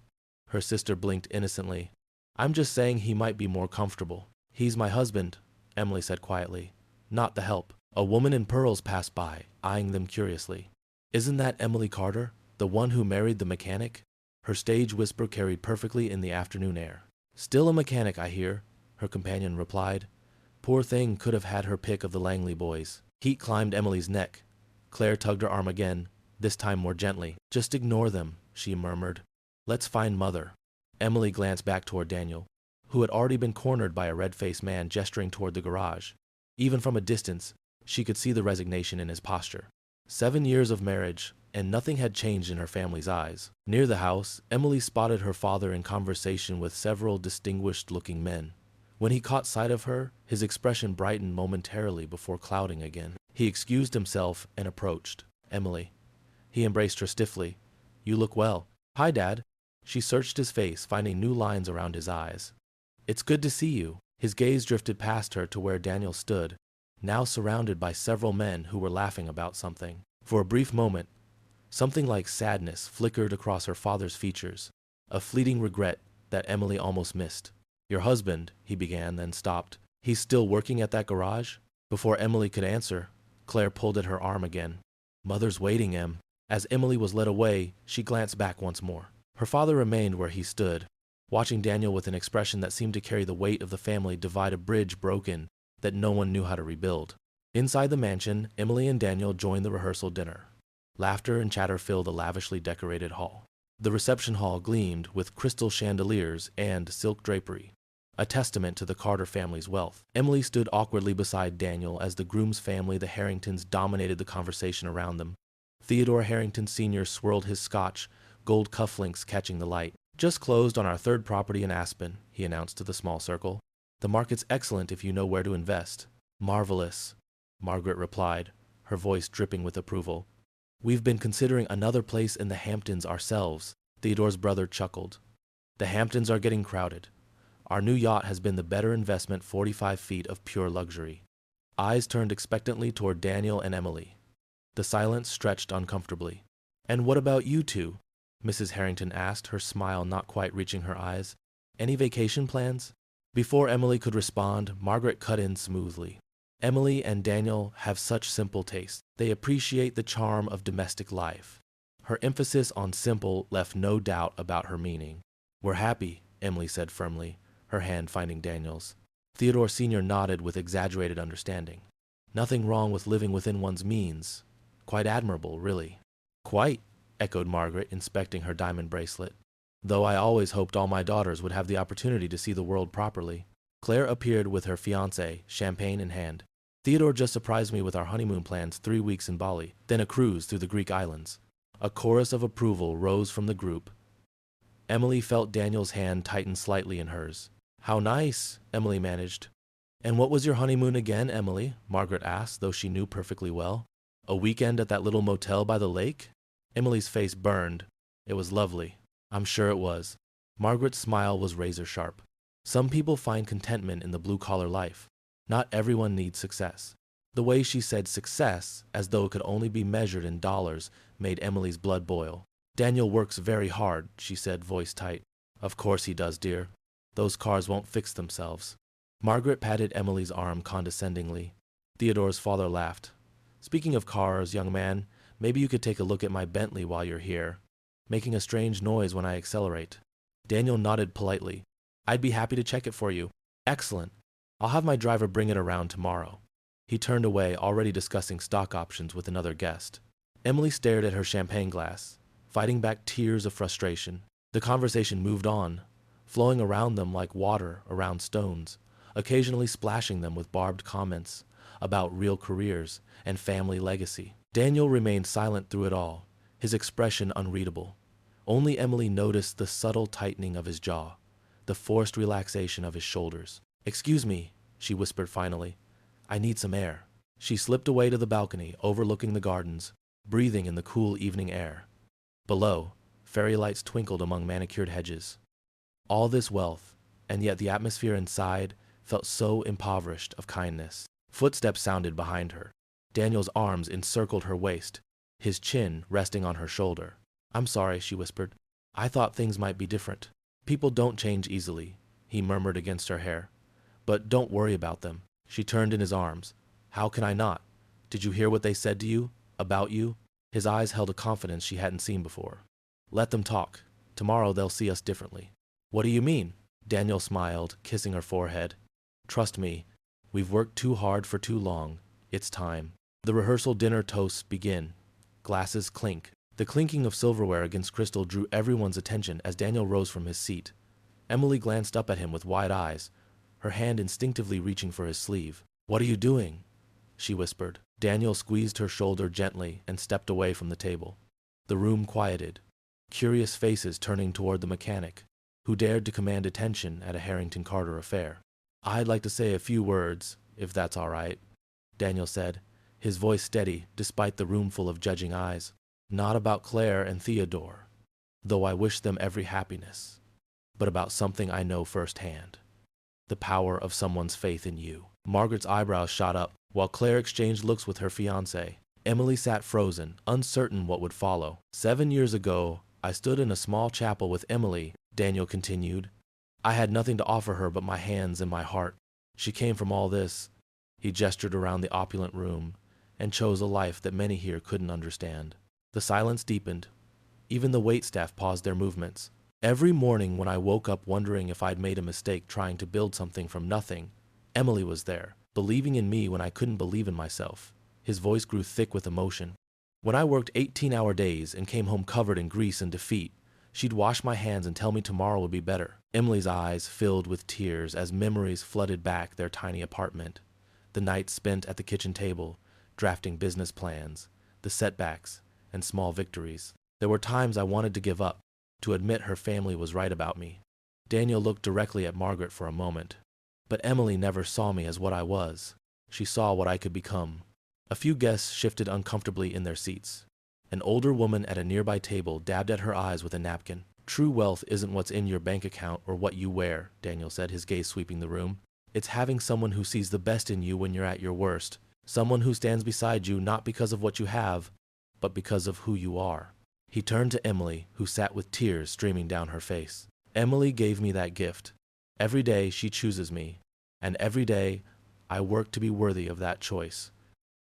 Her sister blinked innocently. "I'm just saying he might be more comfortable." "He's my husband," Emily said quietly, "not the help." A woman in pearls passed by, eyeing them curiously. "Isn't that Emily Carter, the one who married the mechanic?" Her stage whisper carried perfectly in the afternoon air. "Still a mechanic, I hear," her companion replied. "Poor thing could have had her pick of the Langley boys." Heat climbed Emily's neck. Claire tugged her arm again, this time more gently. "Just ignore them," she murmured. "Let's find Mother." Emily glanced back toward Daniel, who had already been cornered by a red-faced man gesturing toward the garage. Even from a distance, she could see the resignation in his posture. 7 years of marriage, and nothing had changed in her family's eyes. Near the house, Emily spotted her father in conversation with several distinguished-looking men. When he caught sight of her, his expression brightened momentarily before clouding again. He excused himself and approached. "Emily." He embraced her stiffly. "You look well." "Hi, Dad." She searched his face, finding new lines around his eyes. "It's good to see you." His gaze drifted past her to where Daniel stood, now surrounded by several men who were laughing about something. For a brief moment, something like sadness flickered across her father's features, a fleeting regret that Emily almost missed. "Your husband," he began, then stopped. "He's still working at that garage?" Before Emily could answer, Claire pulled at her arm again. "Mother's waiting, Em." As Emily was led away, she glanced back once more. Her father remained where he stood, watching Daniel with an expression that seemed to carry the weight of the family divide, a bridge broken that no one knew how to rebuild. Inside the mansion, Emily and Daniel joined the rehearsal dinner. Laughter and chatter filled the lavishly decorated hall. The reception hall gleamed with crystal chandeliers and silk drapery, a testament to the Carter family's wealth. Emily stood awkwardly beside Daniel as the groom's family, the Harringtons, dominated the conversation around them. Theodore Harrington Sr. swirled his scotch, gold cufflinks catching the light. "Just closed on our 3rd property in Aspen," he announced to the small circle. "The market's excellent if you know where to invest." "Marvelous," Margaret replied, her voice dripping with approval. "We've been considering another place in the Hamptons ourselves," Theodore's brother chuckled. "The Hamptons are getting crowded. Our new yacht has been the better investment, 45 feet of pure luxury." Eyes turned expectantly toward Daniel and Emily. The silence stretched uncomfortably. "And what about you two?" Mrs. Harrington asked, her smile not quite reaching her eyes. "Any vacation plans?" Before Emily could respond, Margaret cut in smoothly. "Emily and Daniel have such simple taste. They appreciate the charm of domestic life." Her emphasis on simple left no doubt about her meaning. "We're happy," Emily said firmly, her hand finding Daniel's. Theodore Sr. nodded with exaggerated understanding. "Nothing wrong with living within one's means. Quite admirable, really." "Quite," echoed Margaret, inspecting her diamond bracelet. "Though I always hoped all my daughters would have the opportunity to see the world properly." Claire appeared with her fiancé, champagne in hand. "Theodore just surprised me with our honeymoon plans 3 weeks in Bali, then a cruise through the Greek islands." A chorus of approval rose from the group. Emily felt Daniel's hand tighten slightly in hers. "How nice," Emily managed. "And what was your honeymoon again, Emily?" Margaret asked, though she knew perfectly well. "A weekend at that little motel by the lake?" Emily's face burned. "It was lovely." "I'm sure it was." Margaret's smile was razor sharp. "Some people find contentment in the blue-collar life. Not everyone needs success." The way she said success, as though it could only be measured in dollars, made Emily's blood boil. "Daniel works very hard," she said, voice tight. "Of course he does, dear. Those cars won't fix themselves." Margaret patted Emily's arm condescendingly. Theodore's father laughed. "Speaking of cars, young man, maybe you could take a look at my Bentley while you're here, making a strange noise when I accelerate." Daniel nodded politely. "I'd be happy to check it for you." "Excellent. I'll have my driver bring it around tomorrow." He turned away, already discussing stock options with another guest. Emily stared at her champagne glass, fighting back tears of frustration. The conversation moved on, flowing around them like water around stones, occasionally splashing them with barbed comments about real careers and family legacy. Daniel remained silent through it all, his expression unreadable. Only Emily noticed the subtle tightening of his jaw, the forced relaxation of his shoulders. "Excuse me," she whispered finally. "I need some air." She slipped away to the balcony overlooking the gardens, breathing in the cool evening air. Below, fairy lights twinkled among manicured hedges. All this wealth, and yet the atmosphere inside felt so impoverished of kindness. Footsteps sounded behind her. Daniel's arms encircled her waist, his chin resting on her shoulder. "I'm sorry," she whispered. "I thought things might be different." "People don't change easily," he murmured against her hair. "But don't worry about them." She turned in his arms. "How can I not? Did you hear what they said to you? About you?" His eyes held a confidence she hadn't seen before. "Let them talk. Tomorrow they'll see us differently." "What do you mean?" Daniel smiled, kissing her forehead. "Trust me, we've worked too hard for too long. It's time." The rehearsal dinner toasts begin. Glasses clink. The clinking of silverware against crystal drew everyone's attention as Daniel rose from his seat. Emily glanced up at him with wide eyes, her hand instinctively reaching for his sleeve. "What are you doing?" she whispered. Daniel squeezed her shoulder gently and stepped away from the table. The room quieted, curious faces turning toward the mechanic, who dared to command attention at a Harrington Carter affair. "I'd like to say a few words, if that's all right," Daniel said, his voice steady despite the roomful of judging eyes. "Not about Claire and Theodore, though I wish them every happiness, but about something I know firsthand. The power of someone's faith in you." Margaret's eyebrows shot up, while Claire exchanged looks with her fiancé. Emily sat frozen, uncertain what would follow. "7 years ago, I stood in a small chapel with Emily," Daniel continued. "I had nothing to offer her but my hands and my heart. She came from all this," he gestured around the opulent room, "and chose a life that many here couldn't understand." The silence deepened. Even the waitstaff paused their movements. "Every morning when I woke up wondering if I'd made a mistake trying to build something from nothing, Emily was there, believing in me when I couldn't believe in myself." His voice grew thick with emotion. "When I worked 18-hour days and came home covered in grease and defeat, she'd wash my hands and tell me tomorrow would be better." Emily's eyes filled with tears as memories flooded back their tiny apartment. The nights spent at the kitchen table, drafting business plans, the setbacks, and small victories. There were times I wanted to give up, to admit her family was right about me. Daniel looked directly at Margaret for a moment. But Emily never saw me as what I was. She saw what I could become. A few guests shifted uncomfortably in their seats. An older woman at a nearby table dabbed at her eyes with a napkin. "True wealth isn't what's in your bank account or what you wear," Daniel said, his gaze sweeping the room. "It's having someone who sees the best in you when you're at your worst. Someone who stands beside you not because of what you have, but because of who you are." He turned to Emily, who sat with tears streaming down her face. "Emily gave me that gift. Every day she chooses me, and every day I work to be worthy of that choice."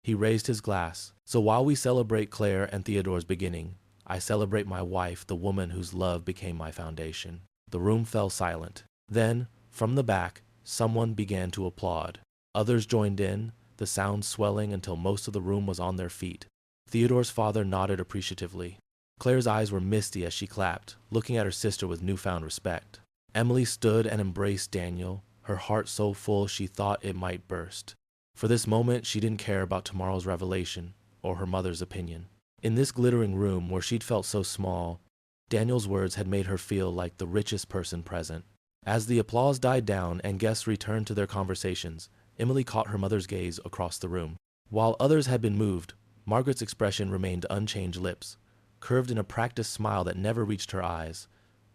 He raised his glass. "So while we celebrate Claire and Theodore's beginning, I celebrate my wife, the woman whose love became my foundation." The room fell silent. Then, from the back, someone began to applaud. Others joined in, the sound swelling until most of the room was on their feet. Theodore's father nodded appreciatively. Claire's eyes were misty as she clapped, looking at her sister with newfound respect. Emily stood and embraced Daniel, her heart so full she thought it might burst. For this moment, she didn't care about tomorrow's revelation or her mother's opinion. In this glittering room where she'd felt so small, Daniel's words had made her feel like the richest person present. As the applause died down and guests returned to their conversations, Emily caught her mother's gaze across the room. While others had been moved, Margaret's expression remained unchanged, lips curved in a practiced smile that never reached her eyes,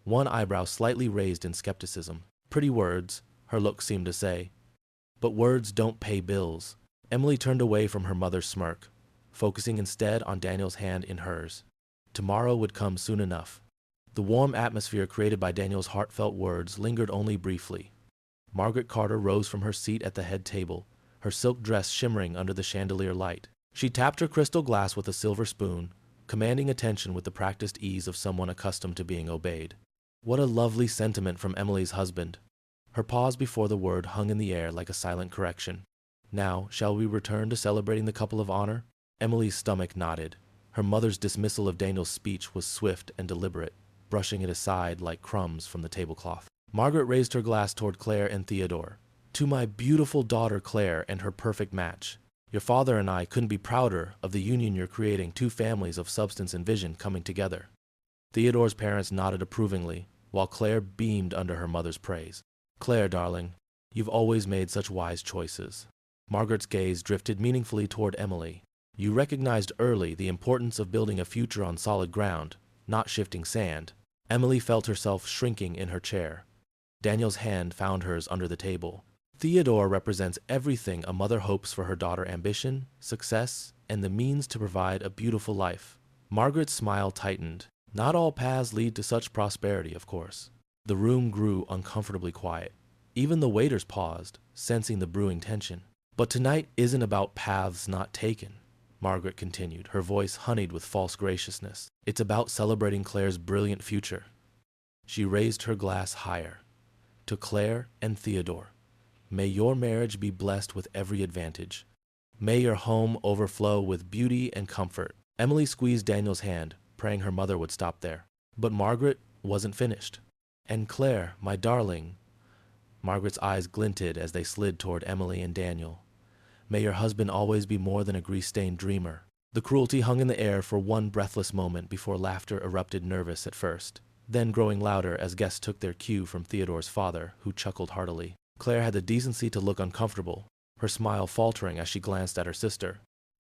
one eyebrow slightly raised in skepticism. "Pretty words," her look seemed to say, "but words don't pay bills." Emily turned away from her mother's smirk, focusing instead on Daniel's hand in hers. Tomorrow would come soon enough. The warm atmosphere created by Daniel's heartfelt words lingered only briefly. Margaret Carter rose from her seat at the head table, her silk dress shimmering under the chandelier light. She tapped her crystal glass with a silver spoon, commanding attention with the practiced ease of someone accustomed to being obeyed. What a lovely sentiment from Emily's husband. Her pause before the word hung in the air like a silent correction. "Now, shall we return to celebrating the couple of honor?" Emily's stomach knotted. Her mother's dismissal of Daniel's speech was swift and deliberate, brushing it aside like crumbs from the tablecloth. Margaret raised her glass toward Claire and Theodore. "To my beautiful daughter Claire and her perfect match. Your father and I couldn't be prouder of the union you're creating, two families of substance and vision coming together." Theodore's parents nodded approvingly, while Claire beamed under her mother's praise. "Claire, darling, you've always made such wise choices." Margaret's gaze drifted meaningfully toward Emily. "You recognized early the importance of building a future on solid ground, not shifting sand." Emily felt herself shrinking in her chair. Daniel's hand found hers under the table. "Theodore represents everything a mother hopes for her daughter: ambition, success, and the means to provide a beautiful life." Margaret's smile tightened. Not all paths lead to such prosperity, of course. The room grew uncomfortably quiet. Even the waiters paused, sensing the brewing tension. "But tonight isn't about paths not taken," Margaret continued, her voice honeyed with false graciousness. "It's about celebrating Claire's brilliant future." She raised her glass higher. "To Claire and Theodore, may your marriage be blessed with every advantage. May your home overflow with beauty and comfort." Emily squeezed Daniel's hand, praying her mother would stop there. But Margaret wasn't finished. "And Claire, my darling," Margaret's eyes glinted as they slid toward Emily and Daniel, "may your husband always be more than a grease-stained dreamer." The cruelty hung in the air for one breathless moment before laughter erupted, nervous at first, then growing louder as guests took their cue from Theodore's father, who chuckled heartily. Claire had the decency to look uncomfortable, her smile faltering as she glanced at her sister.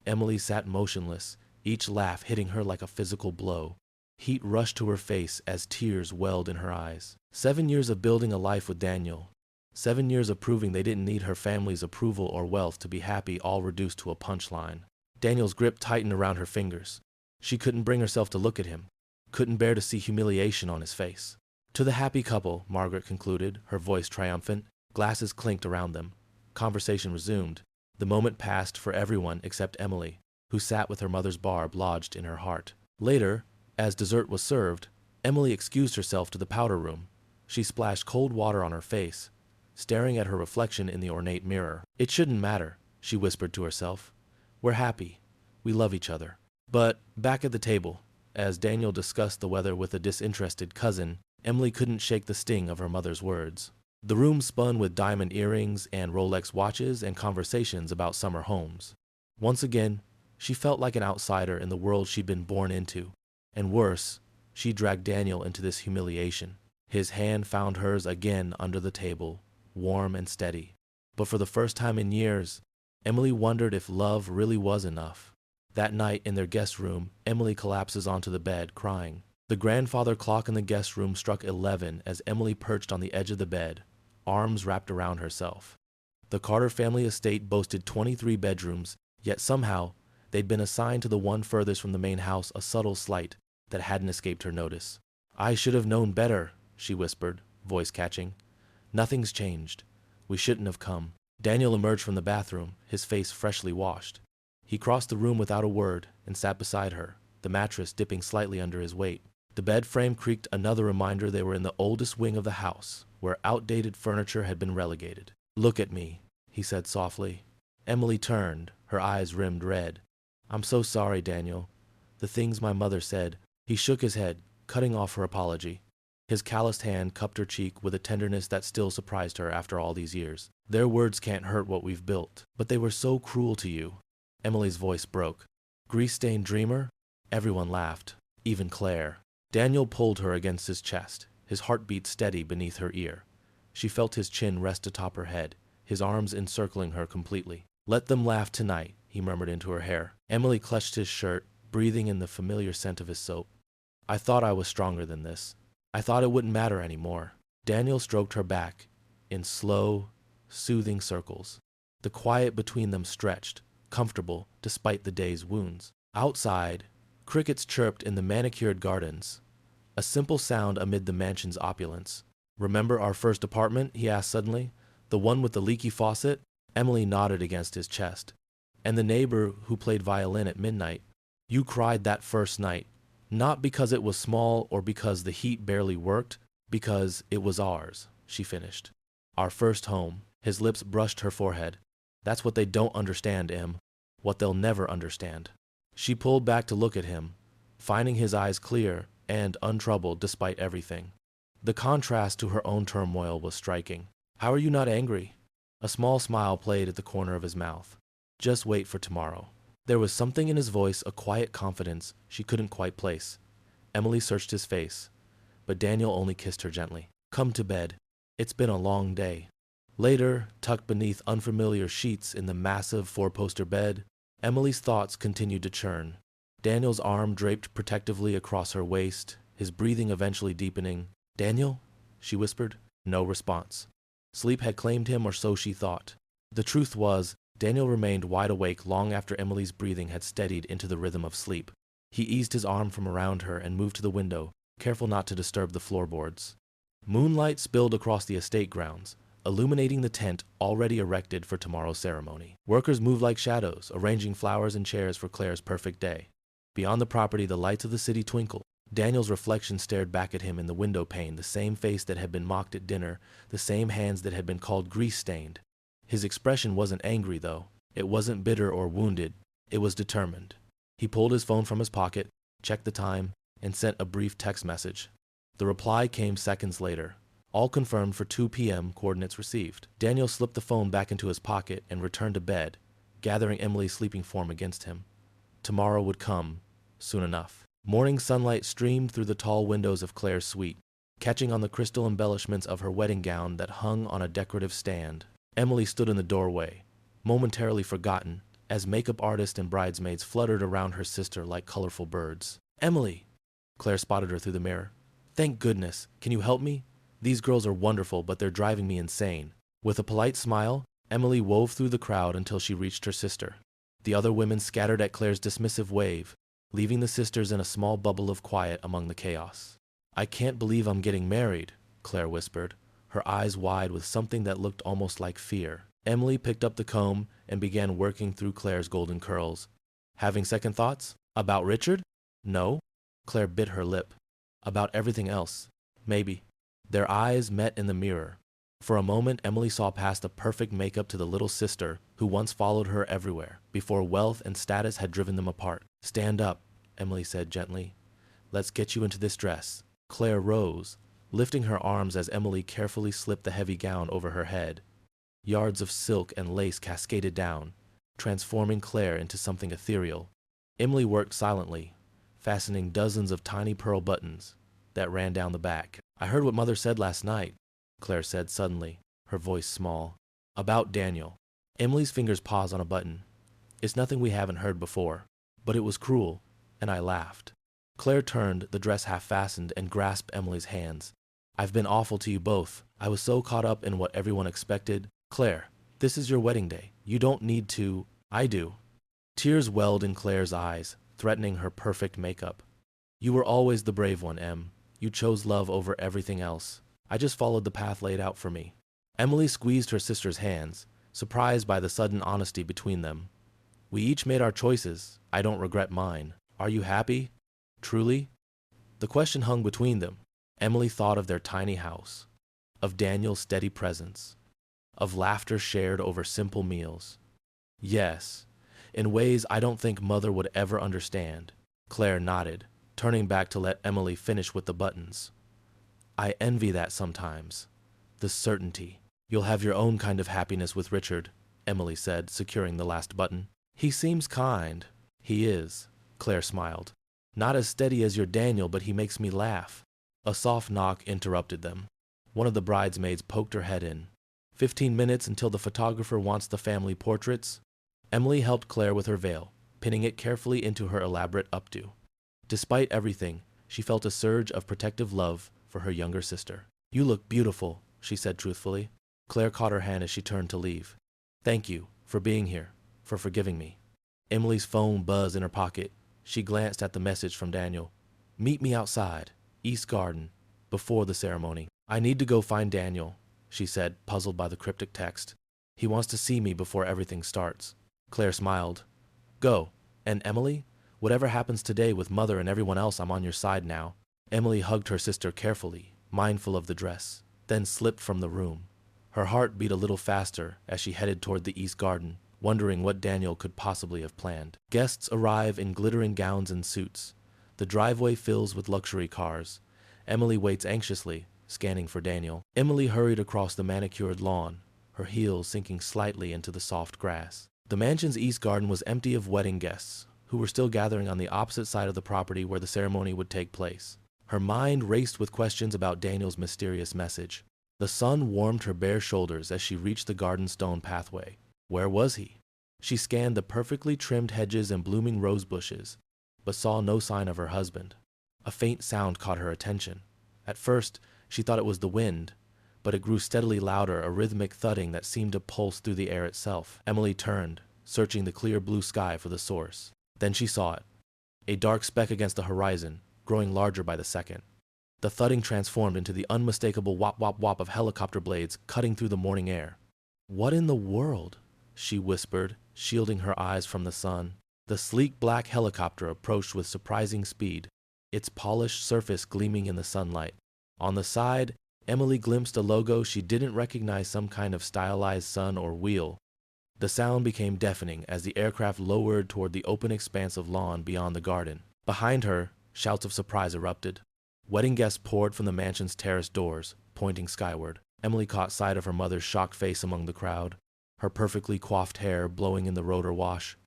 Emily sat motionless, each laugh hitting her like a physical blow. Heat rushed to her face as tears welled in her eyes. 7 years of building a life with Daniel. 7 years of proving they didn't need her family's approval or wealth to be happy, all reduced to a punchline. Daniel's grip tightened around her fingers. She couldn't bring herself to look at him, couldn't bear to see humiliation on his face. "To the happy couple," Margaret concluded, her voice triumphant. Glasses clinked around them. Conversation resumed. The moment passed for everyone except Emily, who sat with her mother's barb lodged in her heart. Later, as dessert was served, Emily excused herself to the powder room. She splashed cold water on her face, staring at her reflection in the ornate mirror. "It shouldn't matter," she whispered to herself. "We're happy. We love each other." But back at the table, as Daniel discussed the weather with a disinterested cousin, Emily couldn't shake the sting of her mother's words. The room spun with diamond earrings and Rolex watches and conversations about summer homes. Once again, she felt like an outsider in the world she'd been born into. And worse, she dragged Daniel into this humiliation. His hand found hers again under the table, warm and steady. But for the first time in years, Emily wondered if love really was enough. That night in their guest room, Emily collapses onto the bed, crying. The grandfather clock in the guest room struck 11 as Emily perched on the edge of the bed, arms wrapped around herself. The Carter family estate boasted 23 bedrooms, yet somehow they'd been assigned to the one furthest from the main house, a subtle slight that hadn't escaped her notice. "I should have known better," she whispered, voice catching. "Nothing's changed. We shouldn't have come." Daniel emerged from the bathroom, his face freshly washed. He crossed the room without a word and sat beside her, the mattress dipping slightly under his weight. The bed frame creaked, another reminder they were in the oldest wing of the house, where outdated furniture had been relegated. "Look at me," he said softly. Emily turned, her eyes rimmed red. "I'm so sorry, Daniel. The things my mother said." He shook his head, cutting off her apology. His calloused hand cupped her cheek with a tenderness that still surprised her after all these years. "Their words can't hurt what we've built, but they were so cruel to you." Emily's voice broke. "Grease-stained dreamer?" Everyone laughed, even Claire. Daniel pulled her against his chest, his heartbeat steady beneath her ear. She felt his chin rest atop her head, his arms encircling her completely. "Let them laugh tonight," he murmured into her hair. Emily clutched his shirt, breathing in the familiar scent of his soap. "I thought I was stronger than this. I thought it wouldn't matter anymore." Daniel stroked her back in slow, soothing circles. The quiet between them stretched, comfortable despite the day's wounds. Outside, crickets chirped in the manicured gardens, a simple sound amid the mansion's opulence. "Remember our first apartment?" he asked suddenly. "The one with the leaky faucet?" Emily nodded against his chest. "And the neighbor who played violin at midnight? You cried that first night. Not because it was small or because the heat barely worked, because it was ours," she finished. "Our first home." His lips brushed her forehead. "That's what they don't understand, Em. What they'll never understand." She pulled back to look at him, finding his eyes clear and untroubled despite everything. The contrast to her own turmoil was striking. "How are you not angry?" A small smile played at the corner of his mouth. "Just wait for tomorrow." There was something in his voice, a quiet confidence she couldn't quite place. Emily searched his face, but Daniel only kissed her gently. "Come to bed. It's been a long day." Later, tucked beneath unfamiliar sheets in the massive four-poster bed, Emily's thoughts continued to churn. Daniel's arm draped protectively across her waist, his breathing eventually deepening. "Daniel?" she whispered. No response. Sleep had claimed him, or so she thought. The truth was, Daniel remained wide awake long after Emily's breathing had steadied into the rhythm of sleep. He eased his arm from around her and moved to the window, careful not to disturb the floorboards. Moonlight spilled across the estate grounds, illuminating the tent already erected for tomorrow's ceremony. Workers moved like shadows, arranging flowers and chairs for Claire's perfect day. Beyond the property, the lights of the city twinkled. Daniel's reflection stared back at him in the window pane, the same face that had been mocked at dinner, the same hands that had been called grease-stained. His expression wasn't angry, though. It wasn't bitter or wounded. It was determined. He pulled his phone from his pocket, checked the time, and sent a brief text message. The reply came seconds later. All confirmed for 2 p.m., coordinates received. Daniel slipped the phone back into his pocket and returned to bed, gathering Emily's sleeping form against him. Tomorrow would come, soon enough. Morning sunlight streamed through the tall windows of Claire's suite, catching on the crystal embellishments of her wedding gown that hung on a decorative stand. Emily stood in the doorway, momentarily forgotten, as makeup artists and bridesmaids fluttered around her sister like colorful birds. "Emily!" Claire spotted her through the mirror. "Thank goodness. Can you help me? These girls are wonderful, but they're driving me insane." With a polite smile, Emily wove through the crowd until she reached her sister. The other women scattered at Claire's dismissive wave, leaving the sisters in a small bubble of quiet among the chaos. "I can't believe I'm getting married," Claire whispered, her eyes wide with something that looked almost like fear. Emily picked up the comb and began working through Claire's golden curls. "Having second thoughts? About Richard?" "No." Claire bit her lip. "About everything else. Maybe." Their eyes met in the mirror. For a moment, Emily saw past the perfect makeup to the little sister who once followed her everywhere, before wealth and status had driven them apart. "Stand up," Emily said gently. "Let's get you into this dress." Claire rose, lifting her arms as Emily carefully slipped the heavy gown over her head. Yards of silk and lace cascaded down, transforming Claire into something ethereal. Emily worked silently, fastening dozens of tiny pearl buttons that ran down the back. "I heard what Mother said last night," Claire said suddenly, her voice small. "About Daniel." Emily's fingers paused on a button. "It's nothing we haven't heard before, but it was cruel, and I laughed." Claire turned, the dress half fastened, and grasped Emily's hands. "I've been awful to you both. I was so caught up in what everyone expected." "Claire, this is your wedding day. You don't need to." "I do." Tears welled in Claire's eyes, threatening her perfect makeup. "You were always the brave one, Em. You chose love over everything else. I just followed the path laid out for me." Emily squeezed her sister's hands, surprised by the sudden honesty between them. "We each made our choices. I don't regret mine." Are you happy? Truly? The question hung between them. Emily thought of their tiny house, of Daniel's steady presence, of laughter shared over simple meals. Yes, in ways I don't think Mother would ever understand. Claire nodded, turning back to let Emily finish with the buttons. I envy that sometimes. The certainty. You'll have your own kind of happiness with Richard, Emily said, securing the last button. He seems kind. He is, Claire smiled. Not as steady as your Daniel, but he makes me laugh. A soft knock interrupted them. One of the bridesmaids poked her head in. 15 minutes until the photographer wants the family portraits. Emily helped Claire with her veil, pinning it carefully into her elaborate updo. Despite everything, she felt a surge of protective love for her younger sister. You look beautiful, she said truthfully. Claire caught her hand as she turned to leave. Thank you for being here, for forgiving me. Emily's phone buzzed in her pocket. She glanced at the message from Daniel. Meet me outside, East Garden, before the ceremony. I need to go find Daniel, she said, puzzled by the cryptic text. He wants to see me before everything starts. Claire smiled. Go. And Emily? Whatever happens today with Mother and everyone else, I'm on your side now. Emily hugged her sister carefully, mindful of the dress, then slipped from the room. Her heart beat a little faster as she headed toward the East Garden, wondering what Daniel could possibly have planned. Guests arrive in glittering gowns and suits. The driveway fills with luxury cars. Emily waits anxiously, scanning for Daniel. Emily hurried across the manicured lawn, her heels sinking slightly into the soft grass. The mansion's East Garden was empty of wedding guests, who were still gathering on the opposite side of the property where the ceremony would take place. Her mind raced with questions about Daniel's mysterious message. The sun warmed her bare shoulders as she reached the garden stone pathway. Where was he? She scanned the perfectly trimmed hedges and blooming rose bushes, but saw no sign of her husband. A faint sound caught her attention. At first, she thought it was the wind, but it grew steadily louder, a rhythmic thudding that seemed to pulse through the air itself. Emily turned, searching the clear blue sky for the source. Then she saw it, a dark speck against the horizon, growing larger by the second. The thudding transformed into the unmistakable whop-whop-whop of helicopter blades cutting through the morning air. What in the world? She whispered, shielding her eyes from the sun. The sleek black helicopter approached with surprising speed, its polished surface gleaming in the sunlight. On the side, Emily glimpsed a logo she didn't recognize, some kind of stylized sun or wheel. The sound became deafening as the aircraft lowered toward the open expanse of lawn beyond the garden. Behind her, shouts of surprise erupted. Wedding guests poured from the mansion's terrace doors, pointing skyward. Emily caught sight of her mother's shocked face among the crowd, her perfectly coiffed hair blowing in the rotor wash.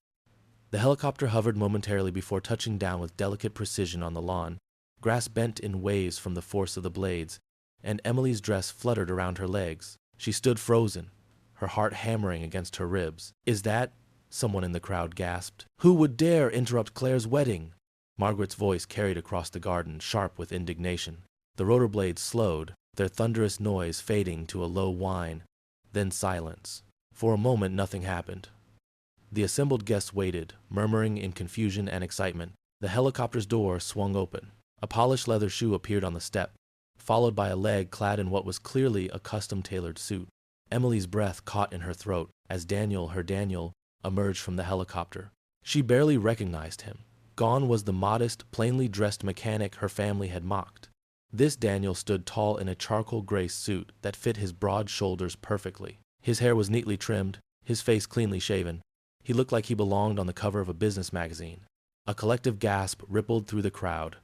The helicopter hovered momentarily before touching down with delicate precision on the lawn. Grass bent in waves from the force of the blades, and Emily's dress fluttered around her legs. She stood frozen, her heart hammering against her ribs. Is that? Someone in the crowd gasped. Who would dare interrupt Claire's wedding? Margaret's voice carried across the garden, sharp with indignation. The rotor blades slowed, their thunderous noise fading to a low whine, then silence. For a moment, nothing happened. The assembled guests waited, murmuring in confusion and excitement. The helicopter's door swung open. A polished leather shoe appeared on the step, followed by a leg clad in what was clearly a custom-tailored suit. Emily's breath caught in her throat as her Daniel, emerged from the helicopter. She barely recognized him. Gone was the modest, plainly dressed mechanic her family had mocked. This Daniel stood tall in a charcoal gray suit that fit his broad shoulders perfectly. His hair was neatly trimmed, his face cleanly shaven. He looked like he belonged on the cover of a business magazine. A collective gasp rippled through the crowd.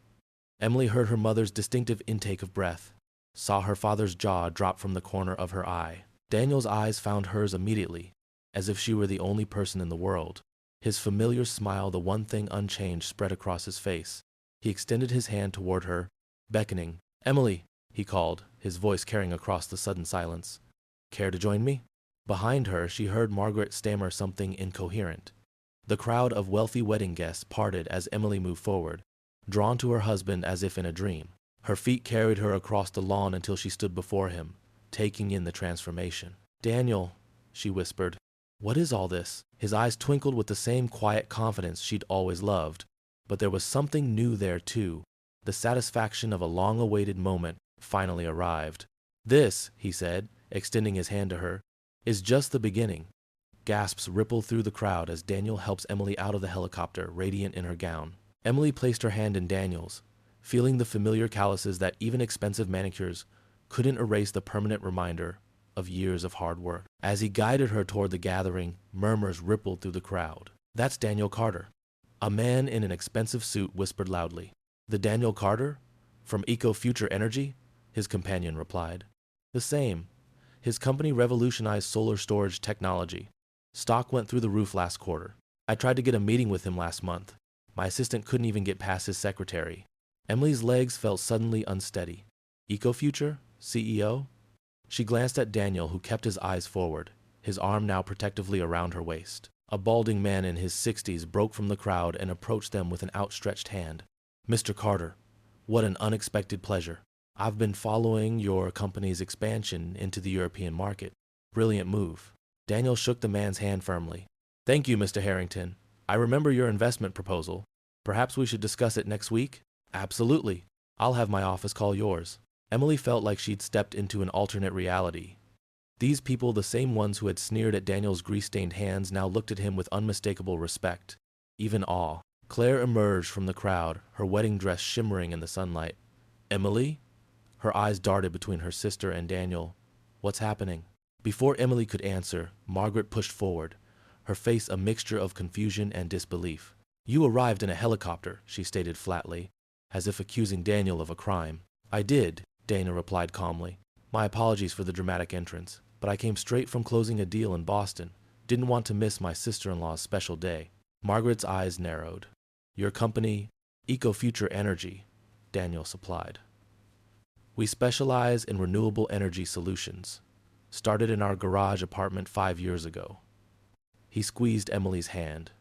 Emily heard her mother's distinctive intake of breath, saw her father's jaw drop from the corner of her eye. Daniel's eyes found hers immediately, as if she were the only person in the world. His familiar smile, the one thing unchanged, spread across his face. He extended his hand toward her, beckoning. Emily, he called, his voice carrying across the sudden silence. Care to join me? Behind her, she heard Margaret stammer something incoherent. The crowd of wealthy wedding guests parted as Emily moved forward, drawn to her husband as if in a dream. Her feet carried her across the lawn until she stood before him, taking in the transformation. Daniel, she whispered, what is all this? His eyes twinkled with the same quiet confidence she'd always loved, but there was something new there too. The satisfaction of a long-awaited moment finally arrived. This, he said, extending his hand to her, is just the beginning. Gasps rippled through the crowd as Daniel helps Emily out of the helicopter, radiant in her gown. Emily placed her hand in Daniel's, feeling the familiar calluses that even expensive manicures couldn't erase the permanent reminder of years of hard work. As he guided her toward the gathering, murmurs rippled through the crowd. "That's Daniel Carter." A man in an expensive suit whispered loudly. "The Daniel Carter? From Eco Future Energy?" his companion replied. "The same. His company revolutionized solar storage technology. Stock went through the roof last quarter. I tried to get a meeting with him last month. My assistant couldn't even get past his secretary." Emily's legs felt suddenly unsteady. "Eco Future? CEO?" She glanced at Daniel, who kept his eyes forward, his arm now protectively around her waist. A balding man in his 60s broke from the crowd and approached them with an outstretched hand. "Mr. Carter, what an unexpected pleasure. I've been following your company's expansion into the European market. Brilliant move." Daniel shook the man's hand firmly. "Thank you, Mr. Harrington. I remember your investment proposal. Perhaps we should discuss it next week?" "Absolutely. I'll have my office call yours." Emily felt like she'd stepped into an alternate reality. These people, the same ones who had sneered at Daniel's grease-stained hands, now looked at him with unmistakable respect, even awe. Claire emerged from the crowd, her wedding dress shimmering in the sunlight. "Emily?" Her eyes darted between her sister and Daniel. "What's happening?" Before Emily could answer, Margaret pushed forward, her face a mixture of confusion and disbelief. "You arrived in a helicopter," she stated flatly, as if accusing Daniel of a crime. "I did," Dana replied calmly. "My apologies for the dramatic entrance, but I came straight from closing a deal in Boston. Didn't want to miss my sister-in-law's special day." Margaret's eyes narrowed. "Your company, Eco Future Energy," Daniel supplied. "We specialize in renewable energy solutions. Started in our garage apartment 5 years ago." He squeezed Emily's hand.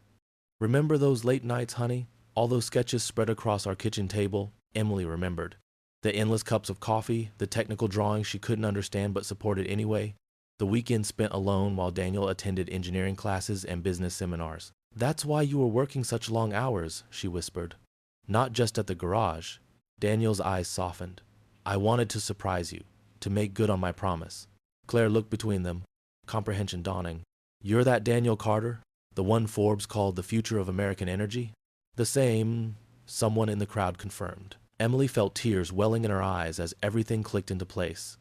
"Remember those late nights, honey? All those sketches spread across our kitchen table?" Emily remembered. The endless cups of coffee, the technical drawings she couldn't understand but supported anyway, the weekends spent alone while Daniel attended engineering classes and business seminars. "That's why you were working such long hours," she whispered. "Not just at the garage." Daniel's eyes softened. "I wanted to surprise you, to make good on my promise." Claire looked between them, comprehension dawning. "You're that Daniel Carter? The one Forbes called the future of American energy?" "The same," someone in the crowd confirmed. Emily felt tears welling in her eyes as everything clicked into place.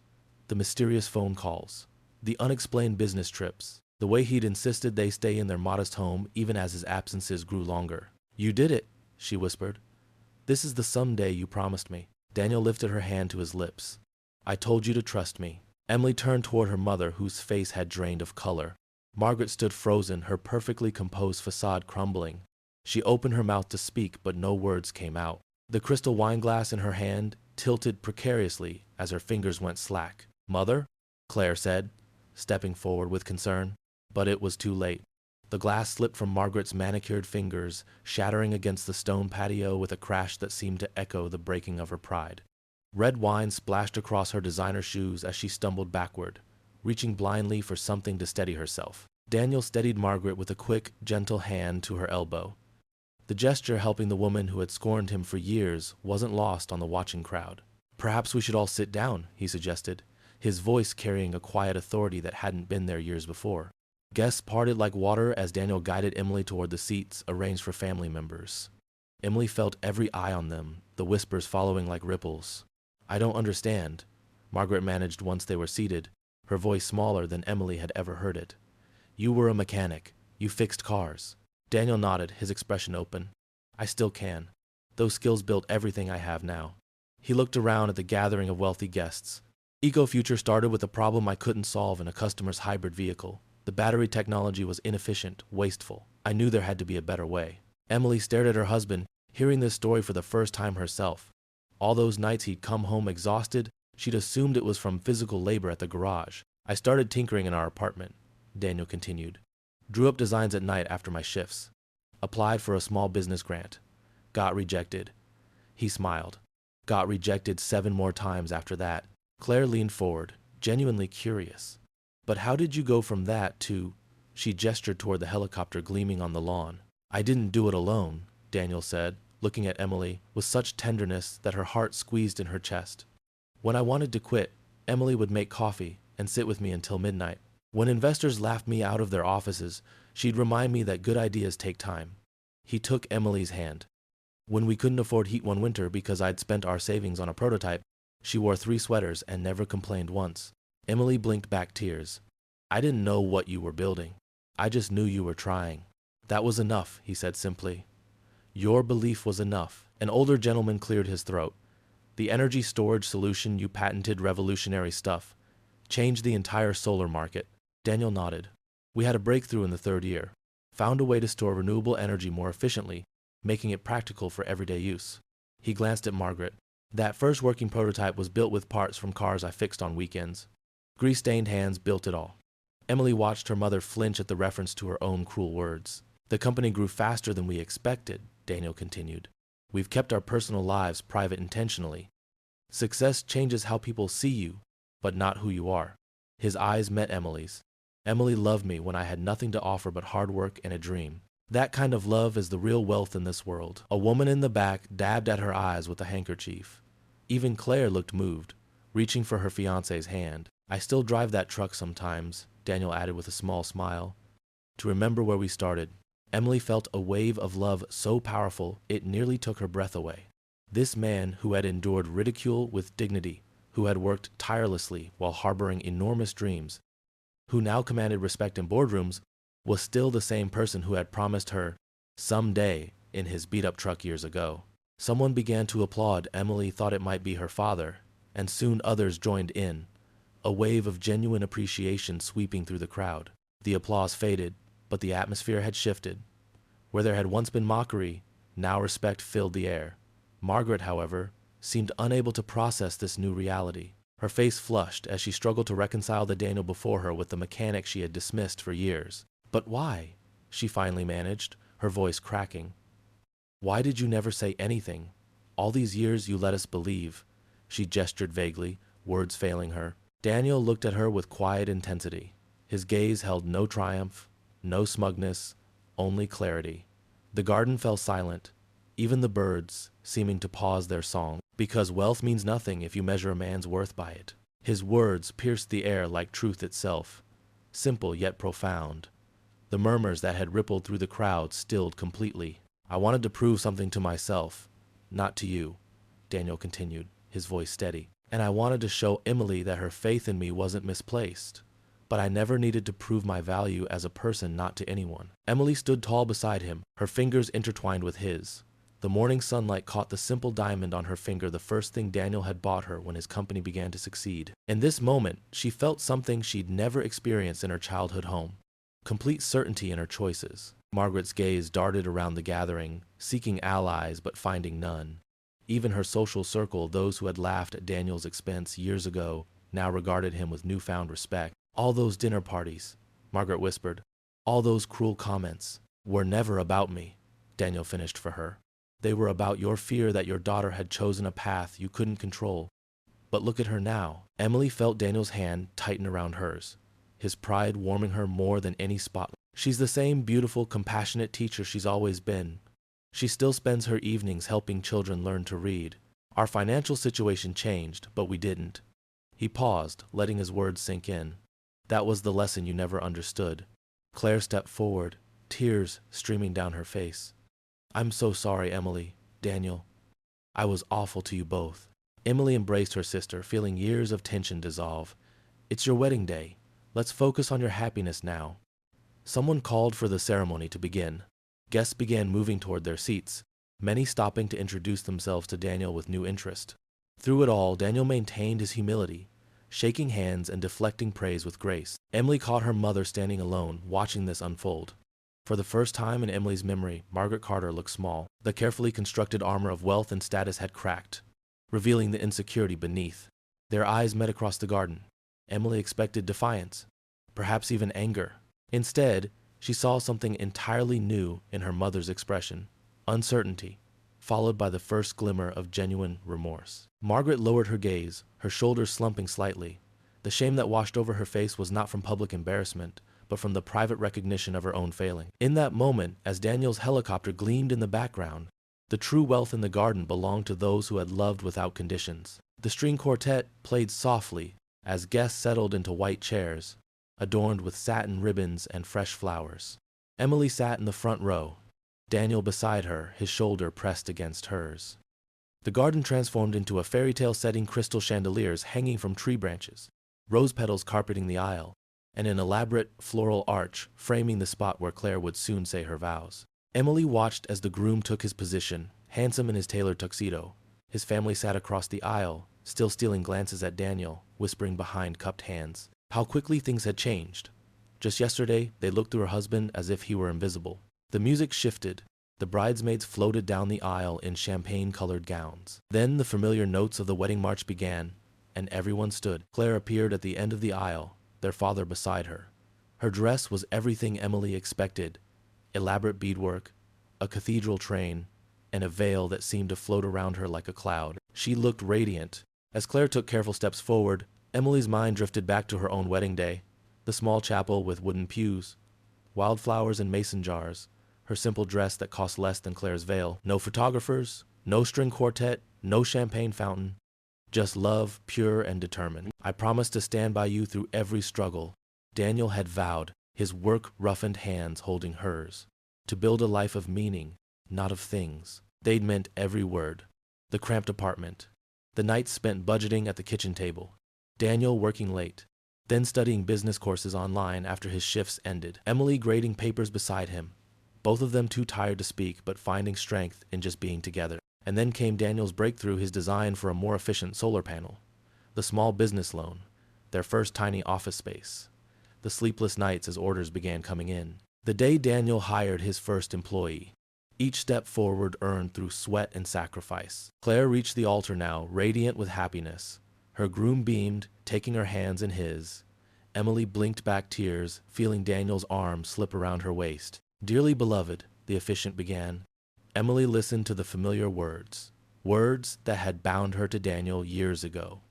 The mysterious phone calls, the unexplained business trips, the way he'd insisted they stay in their modest home even as his absences grew longer. "You did it," she whispered. "This is the someday you promised me." Daniel lifted her hand to his lips. "I told you to trust me." Emily turned toward her mother, whose face had drained of color. Margaret stood frozen, her perfectly composed facade crumbling. She opened her mouth to speak, but no words came out. The crystal wine glass in her hand tilted precariously as her fingers went slack. "Mother?" Claire said, stepping forward with concern. But it was too late. The glass slipped from Margaret's manicured fingers, shattering against the stone patio with a crash that seemed to echo the breaking of her pride. Red wine splashed across her designer shoes as she stumbled backward, reaching blindly for something to steady herself. Daniel steadied Margaret with a quick, gentle hand to her elbow. The gesture, helping the woman who had scorned him for years, wasn't lost on the watching crowd. "Perhaps we should all sit down," he suggested, his voice carrying a quiet authority that hadn't been there years before. Guests parted like water as Daniel guided Emily toward the seats arranged for family members. Emily felt every eye on them, the whispers following like ripples. "I don't understand," Margaret managed once they were seated, her voice smaller than Emily had ever heard it. "You were a mechanic. You fixed cars." Daniel nodded, his expression open. "I still can. Those skills built everything I have now." He looked around at the gathering of wealthy guests. "Eco Future started with a problem I couldn't solve in a customer's hybrid vehicle. The battery technology was inefficient, wasteful. I knew there had to be a better way." Emily stared at her husband, hearing this story for the first time herself. All those nights he'd come home exhausted, she'd assumed it was from physical labor at the garage. "I started tinkering in our apartment," Daniel continued. "Drew up designs at night after my shifts. Applied for a small business grant. Got rejected." He smiled. "Got rejected 7 more times after that." Claire leaned forward, genuinely curious. "But how did you go from that to—" She gestured toward the helicopter gleaming on the lawn. "I didn't do it alone," Daniel said, looking at Emily with such tenderness that her heart squeezed in her chest. "When I wanted to quit, Emily would make coffee and sit with me until midnight. When investors laughed me out of their offices, she'd remind me that good ideas take time." He took Emily's hand. When we couldn't afford heat one winter because I'd spent our savings on a prototype, she wore 3 sweaters and never complained once. Emily blinked back tears. I didn't know what you were building. I just knew you were trying. That was enough, he said simply. Your belief was enough. An older gentleman cleared his throat. The energy storage solution you patented, revolutionary stuff, changed the entire solar market. Daniel nodded. We had a breakthrough in the 3rd year. Found a way to store renewable energy more efficiently, making it practical for everyday use. He glanced at Margaret. That first working prototype was built with parts from cars I fixed on weekends. Grease-stained hands built it all. Emily watched her mother flinch at the reference to her own cruel words. The company grew faster than we expected, Daniel continued. We've kept our personal lives private intentionally. Success changes how people see you, but not who you are. His eyes met Emily's. Emily loved me when I had nothing to offer but hard work and a dream. That kind of love is the real wealth in this world. A woman in the back dabbed at her eyes with a handkerchief. Even Claire looked moved, reaching for her fiancé's hand. I still drive that truck sometimes, Daniel added with a small smile, to remember where we started. Emily felt a wave of love so powerful it nearly took her breath away. This man who had endured ridicule with dignity, who had worked tirelessly while harboring enormous dreams, who now commanded respect in boardrooms, was still the same person who had promised her someday in his beat-up truck years ago. Someone began to applaud. Emily thought it might be her father, and soon others joined in, a wave of genuine appreciation sweeping through the crowd. The applause faded, but the atmosphere had shifted. Where there had once been mockery, now respect filled the air. Margaret, however, seemed unable to process this new reality. Her face flushed as she struggled to reconcile the Daniel before her with the mechanic she had dismissed for years. But why? She finally managed, her voice cracking. Why did you never say anything? All these years you let us believe. She gestured vaguely, words failing her. Daniel looked at her with quiet intensity. His gaze held no triumph, no smugness, only clarity. The garden fell silent, even the birds seeming to pause their song, because wealth means nothing if you measure a man's worth by it. His words pierced the air like truth itself, simple yet profound. The murmurs that had rippled through the crowd stilled completely. I wanted to prove something to myself, not to you, Daniel continued, his voice steady. And I wanted to show Emily that her faith in me wasn't misplaced. But I never needed to prove my value as a person, not to anyone. Emily stood tall beside him, her fingers intertwined with his. The morning sunlight caught the simple diamond on her finger, the first thing Daniel had bought her when his company began to succeed. In this moment, she felt something she'd never experienced in her childhood home. Complete certainty in her choices. Margaret's gaze darted around the gathering, seeking allies but finding none. Even her social circle, those who had laughed at Daniel's expense years ago, now regarded him with newfound respect. All those dinner parties, Margaret whispered, all those cruel comments, were never about me, Daniel finished for her. They were about your fear that your daughter had chosen a path you couldn't control. But look at her now. Emily felt Daniel's hand tighten around hers, his pride warming her more than any spotlight. She's the same beautiful, compassionate teacher she's always been. She still spends her evenings helping children learn to read. Our financial situation changed, but we didn't. He paused, letting his words sink in. That was the lesson you never understood. Claire stepped forward, tears streaming down her face. I'm so sorry, Emily, Daniel. I was awful to you both. Emily embraced her sister, feeling years of tension dissolve. It's your wedding day. Let's focus on your happiness now. Someone called for the ceremony to begin. Guests began moving toward their seats, many stopping to introduce themselves to Daniel with new interest. Through it all, Daniel maintained his humility, shaking hands and deflecting praise with grace. Emily caught her mother standing alone, watching this unfold. For the first time in Emily's memory, Margaret Carter looked small. The carefully constructed armor of wealth and status had cracked, revealing the insecurity beneath. Their eyes met across the garden. Emily expected defiance, perhaps even anger. Instead, she saw something entirely new in her mother's expression, uncertainty, followed by the first glimmer of genuine remorse. Margaret lowered her gaze, her shoulders slumping slightly. The shame that washed over her face was not from public embarrassment, but from the private recognition of her own failing. In that moment, as Daniel's helicopter gleamed in the background, the true wealth in the garden belonged to those who had loved without conditions. The string quartet played softly as guests settled into white chairs, adorned with satin ribbons and fresh flowers. Emily sat in the front row, Daniel beside her, his shoulder pressed against hers. The garden transformed into a fairy tale setting, crystal chandeliers hanging from tree branches, rose petals carpeting the aisle, and an elaborate floral arch framing the spot where Claire would soon say her vows. Emily watched as the groom took his position, handsome in his tailored tuxedo. His family sat across the aisle, still stealing glances at Daniel, whispering behind cupped hands. How quickly things had changed. Just yesterday, they looked through her husband as if he were invisible. The music shifted. The bridesmaids floated down the aisle in champagne-colored gowns. Then the familiar notes of the wedding march began, and everyone stood. Claire appeared at the end of the aisle, their father beside her. Her dress was everything Emily expected: elaborate beadwork, a cathedral train, and a veil that seemed to float around her like a cloud. She looked radiant. As Claire took careful steps forward, Emily's mind drifted back to her own wedding day, the small chapel with wooden pews, wildflowers in mason jars, her simple dress that cost less than Claire's veil. No photographers, no string quartet, no champagne fountain, just love, pure and determined. I promise to stand by you through every struggle, Daniel had vowed, his work-roughened hands holding hers, to build a life of meaning, not of things. They'd meant every word. The cramped apartment, the nights spent budgeting at the kitchen table, Daniel working late, then studying business courses online after his shifts ended, Emily grading papers beside him, both of them too tired to speak but finding strength in just being together. And then came Daniel's breakthrough, his design for a more efficient solar panel, the small business loan, their first tiny office space, the sleepless nights as orders began coming in. The day Daniel hired his first employee, each step forward earned through sweat and sacrifice. Claire reached the altar now, radiant with happiness. Her groom beamed, taking her hands in his. Emily blinked back tears, feeling Daniel's arm slip around her waist. "Dearly beloved," the officiant began. Emily listened to the familiar words, words that had bound her to Daniel years ago.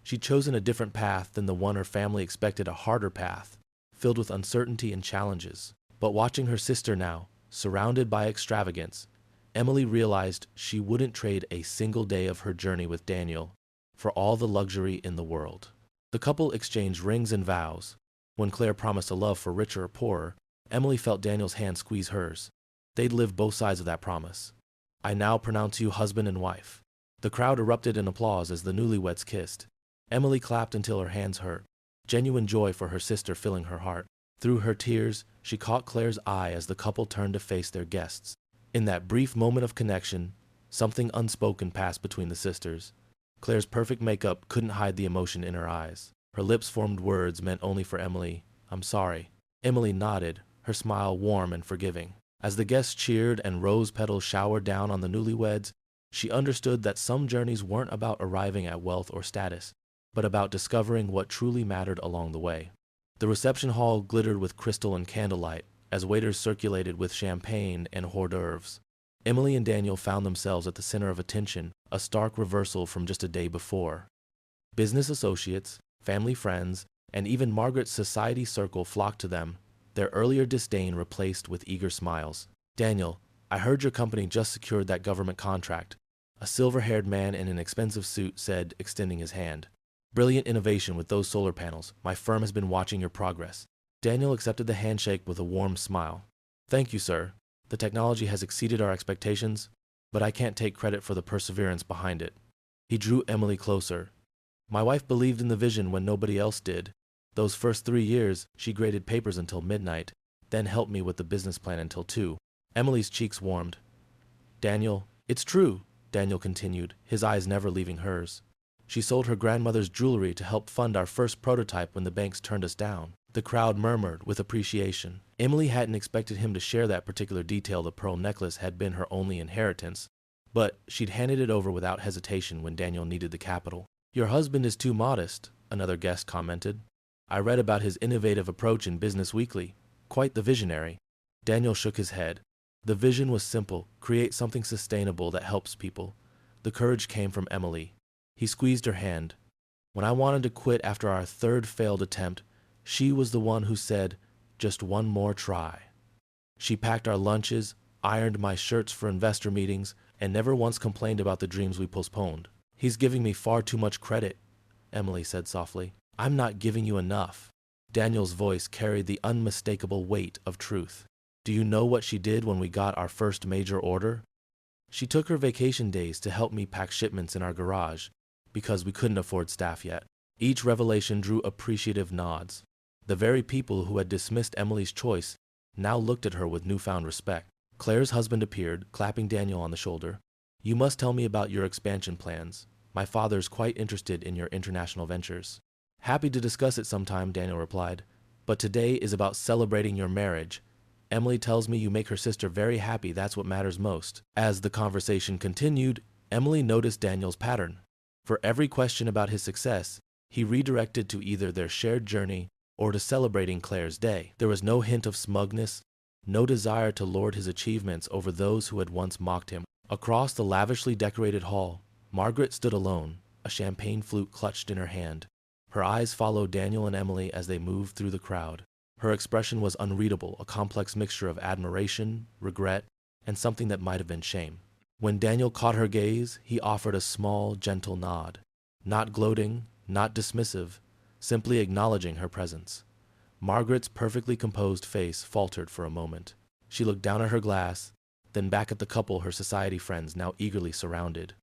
She'd chosen a different path than the one her family expected, a harder path, filled with uncertainty and challenges. But watching her sister now, surrounded by extravagance, Emily realized she wouldn't trade a single day of her journey with Daniel for all the luxury in the world. The couple exchanged rings and vows. When Claire promised a love for richer or poorer, Emily felt Daniel's hand squeeze hers. They'd lived both sides of that promise. "I now pronounce you husband and wife." The crowd erupted in applause as the newlyweds kissed. Emily clapped until her hands hurt, genuine joy for her sister filling her heart. Through her tears, she caught Claire's eye as the couple turned to face their guests. In that brief moment of connection, something unspoken passed between the sisters. Claire's perfect makeup couldn't hide the emotion in her eyes. Her lips formed words meant only for Emily. "I'm sorry." Emily nodded, her smile warm and forgiving. As the guests cheered and rose petals showered down on the newlyweds, she understood that some journeys weren't about arriving at wealth or status, but about discovering what truly mattered along the way. The reception hall glittered with crystal and candlelight as waiters circulated with champagne and hors d'oeuvres. Emily and Daniel found themselves at the center of attention, a stark reversal from just a day before. Business associates, family friends, and even Margaret's society circle flocked to them, their earlier disdain replaced with eager smiles. "Daniel, I heard your company just secured that government contract," a silver-haired man in an expensive suit said, extending his hand. "Brilliant innovation with those solar panels. My firm has been watching your progress." Daniel accepted the handshake with a warm smile. "Thank you, sir. The technology has exceeded our expectations, but I can't take credit for the perseverance behind it." He drew Emily closer. "My wife believed in the vision when nobody else did. Those first 3 years, she graded papers until midnight, then helped me with the business plan until 2. Emily's cheeks warmed. "Daniel, it's true," Daniel continued, his eyes never leaving hers. "She sold her grandmother's jewelry to help fund our first prototype when the banks turned us down." The crowd murmured with appreciation. Emily hadn't expected him to share that particular detail. The pearl necklace had been her only inheritance, but she'd handed it over without hesitation when Daniel needed the capital. "Your husband is too modest," another guest commented. "I read about his innovative approach in Business Weekly. Quite the visionary." Daniel shook his head. The vision was simple: create something sustainable that helps people. The courage came from Emily. He squeezed her hand. "When I wanted to quit after our 3rd failed attempt, she was the one who said, 'Just one more try.' She packed our lunches, ironed my shirts for investor meetings, and never once complained about the dreams we postponed." "He's giving me far too much credit," Emily said softly. "I'm not giving you enough." Daniel's voice carried the unmistakable weight of truth. Do you know what she did when we got our first major order? She took her vacation days to help me pack shipments in our garage, because we couldn't afford staff yet. Each revelation drew appreciative nods. The very people who had dismissed Emily's choice now looked at her with newfound respect. Claire's husband appeared, clapping Daniel on the shoulder. You must tell me about your expansion plans. My father's quite interested in your international ventures. Happy to discuss it sometime, Daniel replied. But today is about celebrating your marriage. Emily tells me you make her sister very happy. That's what matters most. As the conversation continued, Emily noticed Daniel's pattern. For every question about his success, he redirected to either their shared journey or to celebrating Claire's day. There was no hint of smugness, no desire to lord his achievements over those who had once mocked him. Across the lavishly decorated hall, Margaret stood alone, a champagne flute clutched in her hand. Her eyes followed Daniel and Emily as they moved through the crowd. Her expression was unreadable, a complex mixture of admiration, regret, and something that might have been shame. When Daniel caught her gaze, he offered a small, gentle nod. Not gloating, not dismissive, simply acknowledging her presence. Margaret's perfectly composed face faltered for a moment. She looked down at her glass, then back at the couple her society friends now eagerly surrounded.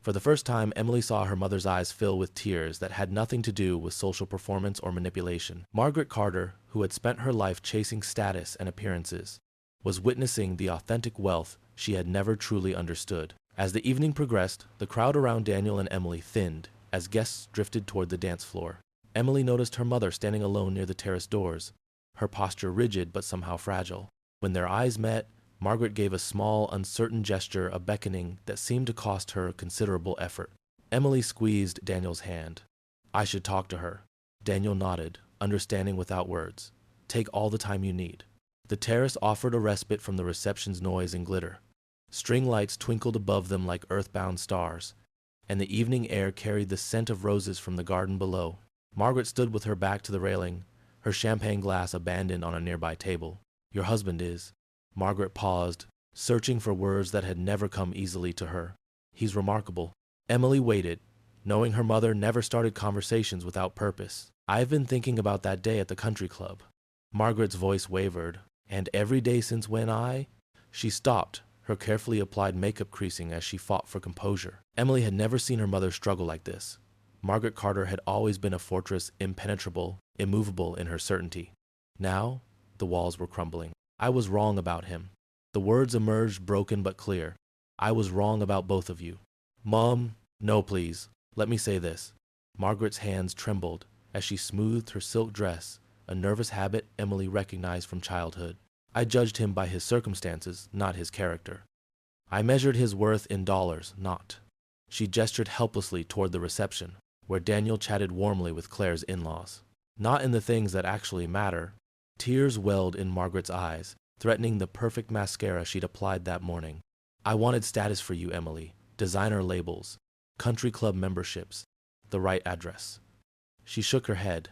For the first time, Emily saw her mother's eyes fill with tears that had nothing to do with social performance or manipulation. Margaret Carter, who had spent her life chasing status and appearances, was witnessing the authentic wealth she had never truly understood. As the evening progressed, the crowd around Daniel and Emily thinned as guests drifted toward the dance floor. Emily noticed her mother standing alone near the terrace doors, her posture rigid but somehow fragile. When their eyes met, Margaret gave a small, uncertain gesture, a beckoning that seemed to cost her considerable effort. Emily squeezed Daniel's hand. I should talk to her. Daniel nodded, understanding without words. Take all the time you need. The terrace offered a respite from the reception's noise and glitter. String lights twinkled above them like earthbound stars, and the evening air carried the scent of roses from the garden below. Margaret stood with her back to the railing, her champagne glass abandoned on a nearby table. Your husband is. Margaret paused, searching for words that had never come easily to her. He's remarkable. Emily waited, knowing her mother never started conversations without purpose. I've been thinking about that day at the country club. Margaret's voice wavered. And every day since when She stopped, her carefully applied makeup creasing as she fought for composure. Emily had never seen her mother struggle like this. Margaret Carter had always been a fortress, impenetrable, immovable in her certainty. Now, the walls were crumbling. I was wrong about him. The words emerged broken but clear. I was wrong about both of you. Mom, no please, let me say this. Margaret's hands trembled as she smoothed her silk dress, a nervous habit Emily recognized from childhood. I judged him by his circumstances, not his character. I measured his worth in dollars, not. She gestured helplessly toward the reception, where Daniel chatted warmly with Claire's in-laws. Not in the things that actually matter. Tears welled in Margaret's eyes, threatening the perfect mascara she'd applied that morning. I wanted status for you, Emily. Designer labels, country club memberships, the right address. She shook her head.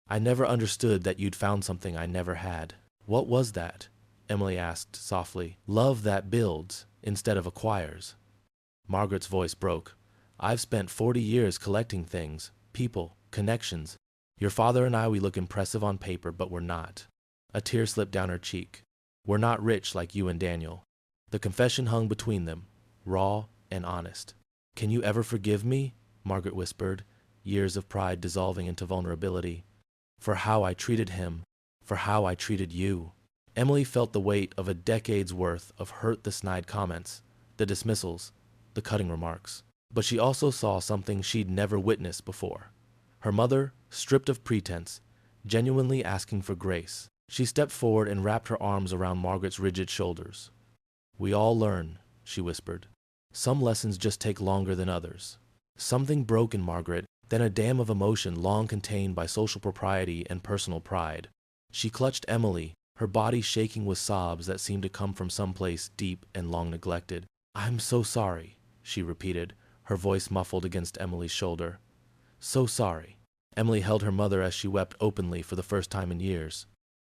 I never understood that you'd found something I never had. What was that? Emily asked softly. Love that builds instead of acquires. Margaret's voice broke. I've spent 40 years collecting things, people, connections. Your father and I, we look impressive on paper, but we're not. A tear slipped down her cheek. We're not rich like you and Daniel. The confession hung between them, raw and honest. Can you ever forgive me? Margaret whispered, years of pride dissolving into vulnerability. For how I treated him, for how I treated you. Emily felt the weight of a decade's worth of hurt the snide comments, the dismissals, the cutting remarks. But she also saw something she'd never witnessed before. Her mother, stripped of pretense, genuinely asking for grace. She stepped forward and wrapped her arms around Margaret's rigid shoulders. We all learn, she whispered. Some lessons just take longer than others. Something broke in Margaret, then a dam of emotion long contained by social propriety and personal pride. She clutched Emily, her body shaking with sobs that seemed to come from someplace deep and long neglected. I'm so sorry, she repeated, her voice muffled against Emily's shoulder. So sorry. Emily held her mother as she wept openly for the first time in years,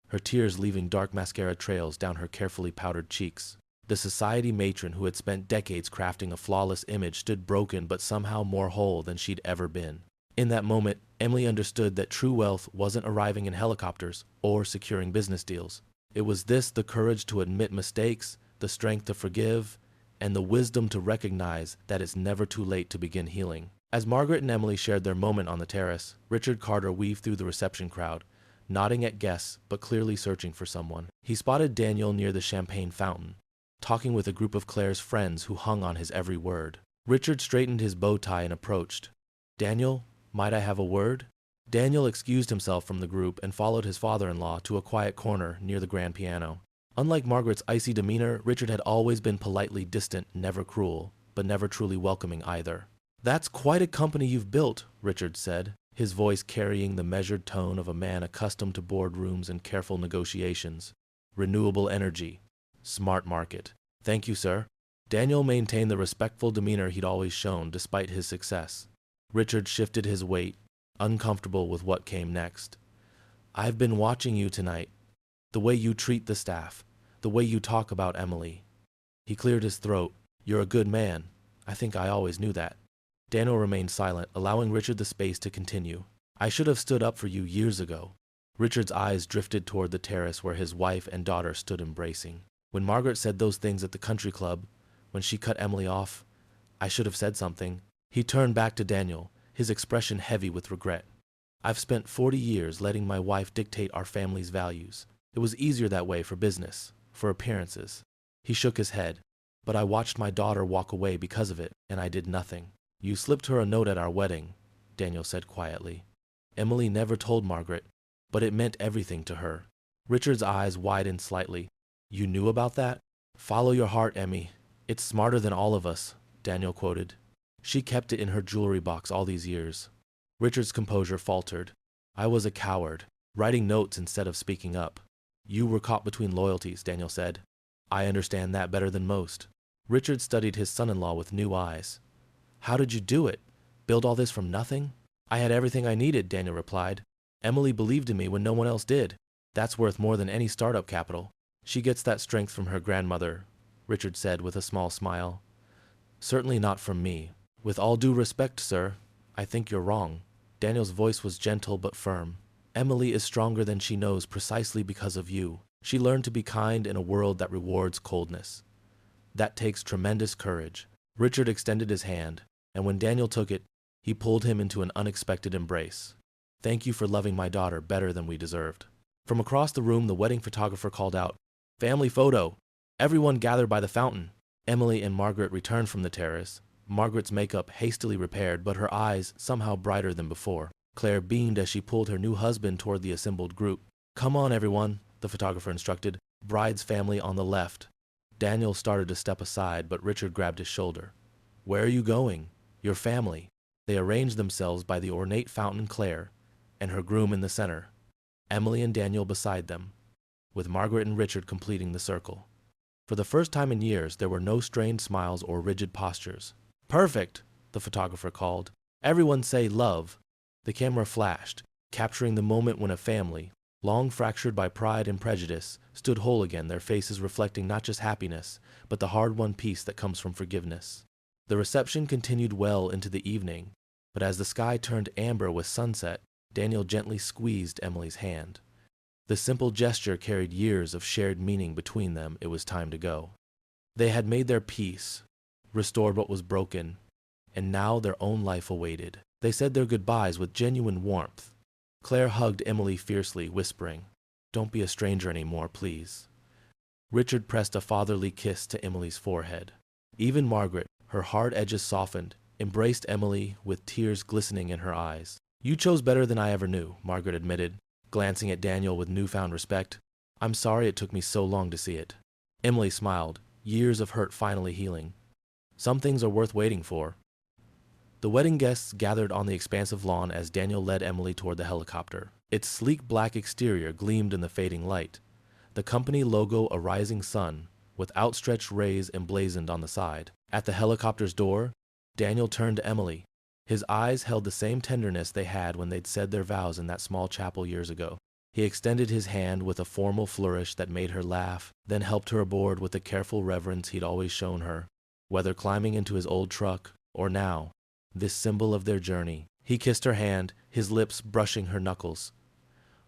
her tears leaving dark mascara trails down her carefully powdered cheeks. The society matron who had spent decades crafting a flawless image stood broken but somehow more whole than she'd ever been. In that moment, Emily understood that true wealth wasn't arriving in helicopters or securing business deals. It was this: the courage to admit mistakes, the strength to forgive, and the wisdom to recognize that it's never too late to begin healing. As Margaret and Emily shared their moment on the terrace, Richard Carter weaved through the reception crowd, nodding at guests but clearly searching for someone. He spotted Daniel near the champagne fountain, talking with a group of Claire's friends who hung on his every word. Richard straightened his bow tie and approached. "Daniel, might I have a word?" Daniel excused himself from the group and followed his father-in-law to a quiet corner near the grand piano. Unlike Margaret's icy demeanor, Richard had always been politely distant, never cruel, but never truly welcoming either. "That's quite a company you've built," Richard said, his voice carrying the measured tone of a man accustomed to boardrooms and careful negotiations. "Renewable energy. Smart market." "Thank you, sir." Daniel maintained the respectful demeanor he'd always shown, despite his success. Richard shifted his weight, uncomfortable with what came next. "I've been watching you tonight. The way you treat the staff, the way you talk about Emily." He cleared his throat. "You're a good man. I think I always knew that." Daniel remained silent, allowing Richard the space to continue. "I should have stood up for you years ago." Richard's eyes drifted toward the terrace where his wife and daughter stood embracing. "When Margaret said those things at the country club, when she cut Emily off, I should have said something." He turned back to Daniel, his expression heavy with regret. "I've spent 40 years letting my wife dictate our family's values. It was easier that way for business, for appearances." He shook his head. "But I watched my daughter walk away because of it, and I did nothing." "You slipped her a note at our wedding," Daniel said quietly. "Emily never told Margaret, but it meant everything to her." Richard's eyes widened slightly. "You knew about that?" "Follow your heart, Emmy. It's smarter than all of us," Daniel quoted. "She kept it in her jewelry box all these years." Richard's composure faltered. "I was a coward, writing notes instead of speaking up." "You were caught between loyalties," Daniel said. "I understand that better than most." Richard studied his son-in-law with new eyes. "How did you do it? Build all this from nothing?" "I had everything I needed," Daniel replied. "Emily believed in me when no one else did. That's worth more than any startup capital." "She gets that strength from her grandmother," Richard said with a small smile. "Certainly not from me. With all due respect, sir, I think you're wrong." Daniel's voice was gentle but firm. "Emily is stronger than she knows precisely because of you. She learned to be kind in a world that rewards coldness. That takes tremendous courage." Richard extended his hand, and when Daniel took it, he pulled him into an unexpected embrace. "Thank you for loving my daughter better than we deserved." From across the room, the wedding photographer called out, "Family photo! Everyone gathered by the fountain." Emily and Margaret returned from the terrace, Margaret's makeup hastily repaired, but her eyes somehow brighter than before. Claire beamed as she pulled her new husband toward the assembled group. "Come on, everyone," the photographer instructed. "Bride's family on the left." Daniel started to step aside, but Richard grabbed his shoulder. "Where are you going?" "Your family." They arranged themselves by the ornate fountain, Claire, and her groom in the center, Emily and Daniel beside them, with Margaret and Richard completing the circle. For the first time in years, there were no strained smiles or rigid postures. "Perfect," the photographer called. "Everyone say love." The camera flashed, capturing the moment when a family, long fractured by pride and prejudice, stood whole again, their faces reflecting not just happiness, but the hard-won peace that comes from forgiveness. The reception continued well into the evening, but as the sky turned amber with sunset, Daniel gently squeezed Emily's hand. The simple gesture carried years of shared meaning between them. It was time to go. They had made their peace, restored what was broken, and now their own life awaited. They said their goodbyes with genuine warmth. Claire hugged Emily fiercely, whispering, "Don't be a stranger anymore, please." Richard pressed a fatherly kiss to Emily's forehead. Even Margaret, her hard edges softened, embraced Emily with tears glistening in her eyes. "You chose better than I ever knew," Margaret admitted, glancing at Daniel with newfound respect. "I'm sorry it took me so long to see it." Emily smiled, years of hurt finally healing. "Some things are worth waiting for." The wedding guests gathered on the expansive lawn as Daniel led Emily toward the helicopter. Its sleek black exterior gleamed in the fading light, the company logo a rising sun, with outstretched rays emblazoned on the side. At the helicopter's door, Daniel turned to Emily. His eyes held the same tenderness they had when they'd said their vows in that small chapel years ago. He extended his hand with a formal flourish that made her laugh, then helped her aboard with the careful reverence he'd always shown her, whether climbing into his old truck or now, this symbol of their journey. He kissed her hand, his lips brushing her knuckles.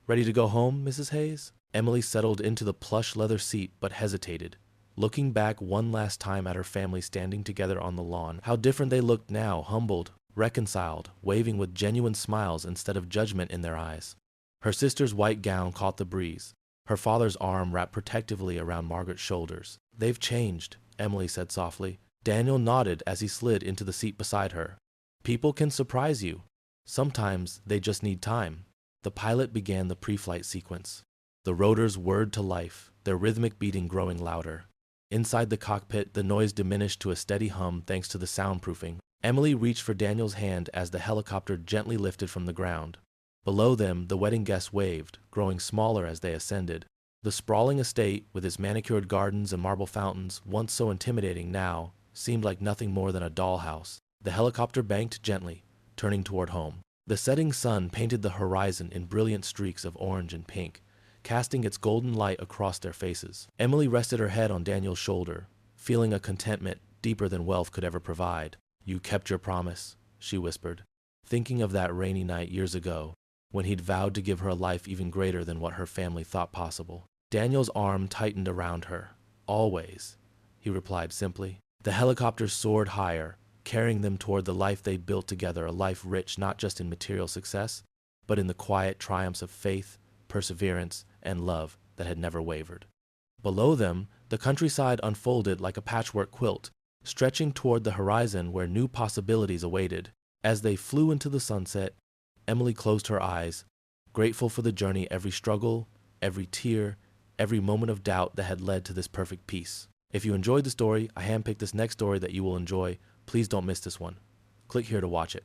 "Ready to go home, Mrs. Hayes?" Emily settled into the plush leather seat but hesitated, looking back one last time at her family standing together on the lawn. How different they looked now, humbled, reconciled, waving with genuine smiles instead of judgment in their eyes. Her sister's white gown caught the breeze, her father's arm wrapped protectively around Margaret's shoulders. "They've changed," Emily said softly. Daniel nodded as he slid into the seat beside her. "People can surprise you. Sometimes they just need time." The pilot began the pre-flight sequence. The rotors whirred to life, their rhythmic beating growing louder. Inside the cockpit, the noise diminished to a steady hum thanks to the soundproofing. Emily reached for Daniel's hand as the helicopter gently lifted from the ground. Below them, the wedding guests waved, growing smaller as they ascended. The sprawling estate, with its manicured gardens and marble fountains, once so intimidating now, seemed like nothing more than a dollhouse. The helicopter banked gently, turning toward home. The setting sun painted the horizon in brilliant streaks of orange and pink, casting its golden light across their faces. Emily rested her head on Daniel's shoulder, feeling a contentment deeper than wealth could ever provide. "You kept your promise," she whispered, thinking of that rainy night years ago, when he'd vowed to give her a life even greater than what her family thought possible. Daniel's arm tightened around her. "Always," he replied simply. The helicopter soared higher, carrying them toward the life they'd built together, a life rich not just in material success, but in the quiet triumphs of faith, perseverance, and love that had never wavered. Below them, the countryside unfolded like a patchwork quilt, stretching toward the horizon where new possibilities awaited. As they flew into the sunset, Emily closed her eyes, grateful for the journey, every struggle, every tear, every moment of doubt that had led to this perfect peace. If you enjoyed the story, I handpicked this next story that you will enjoy. Please don't miss this one. Click here to watch it.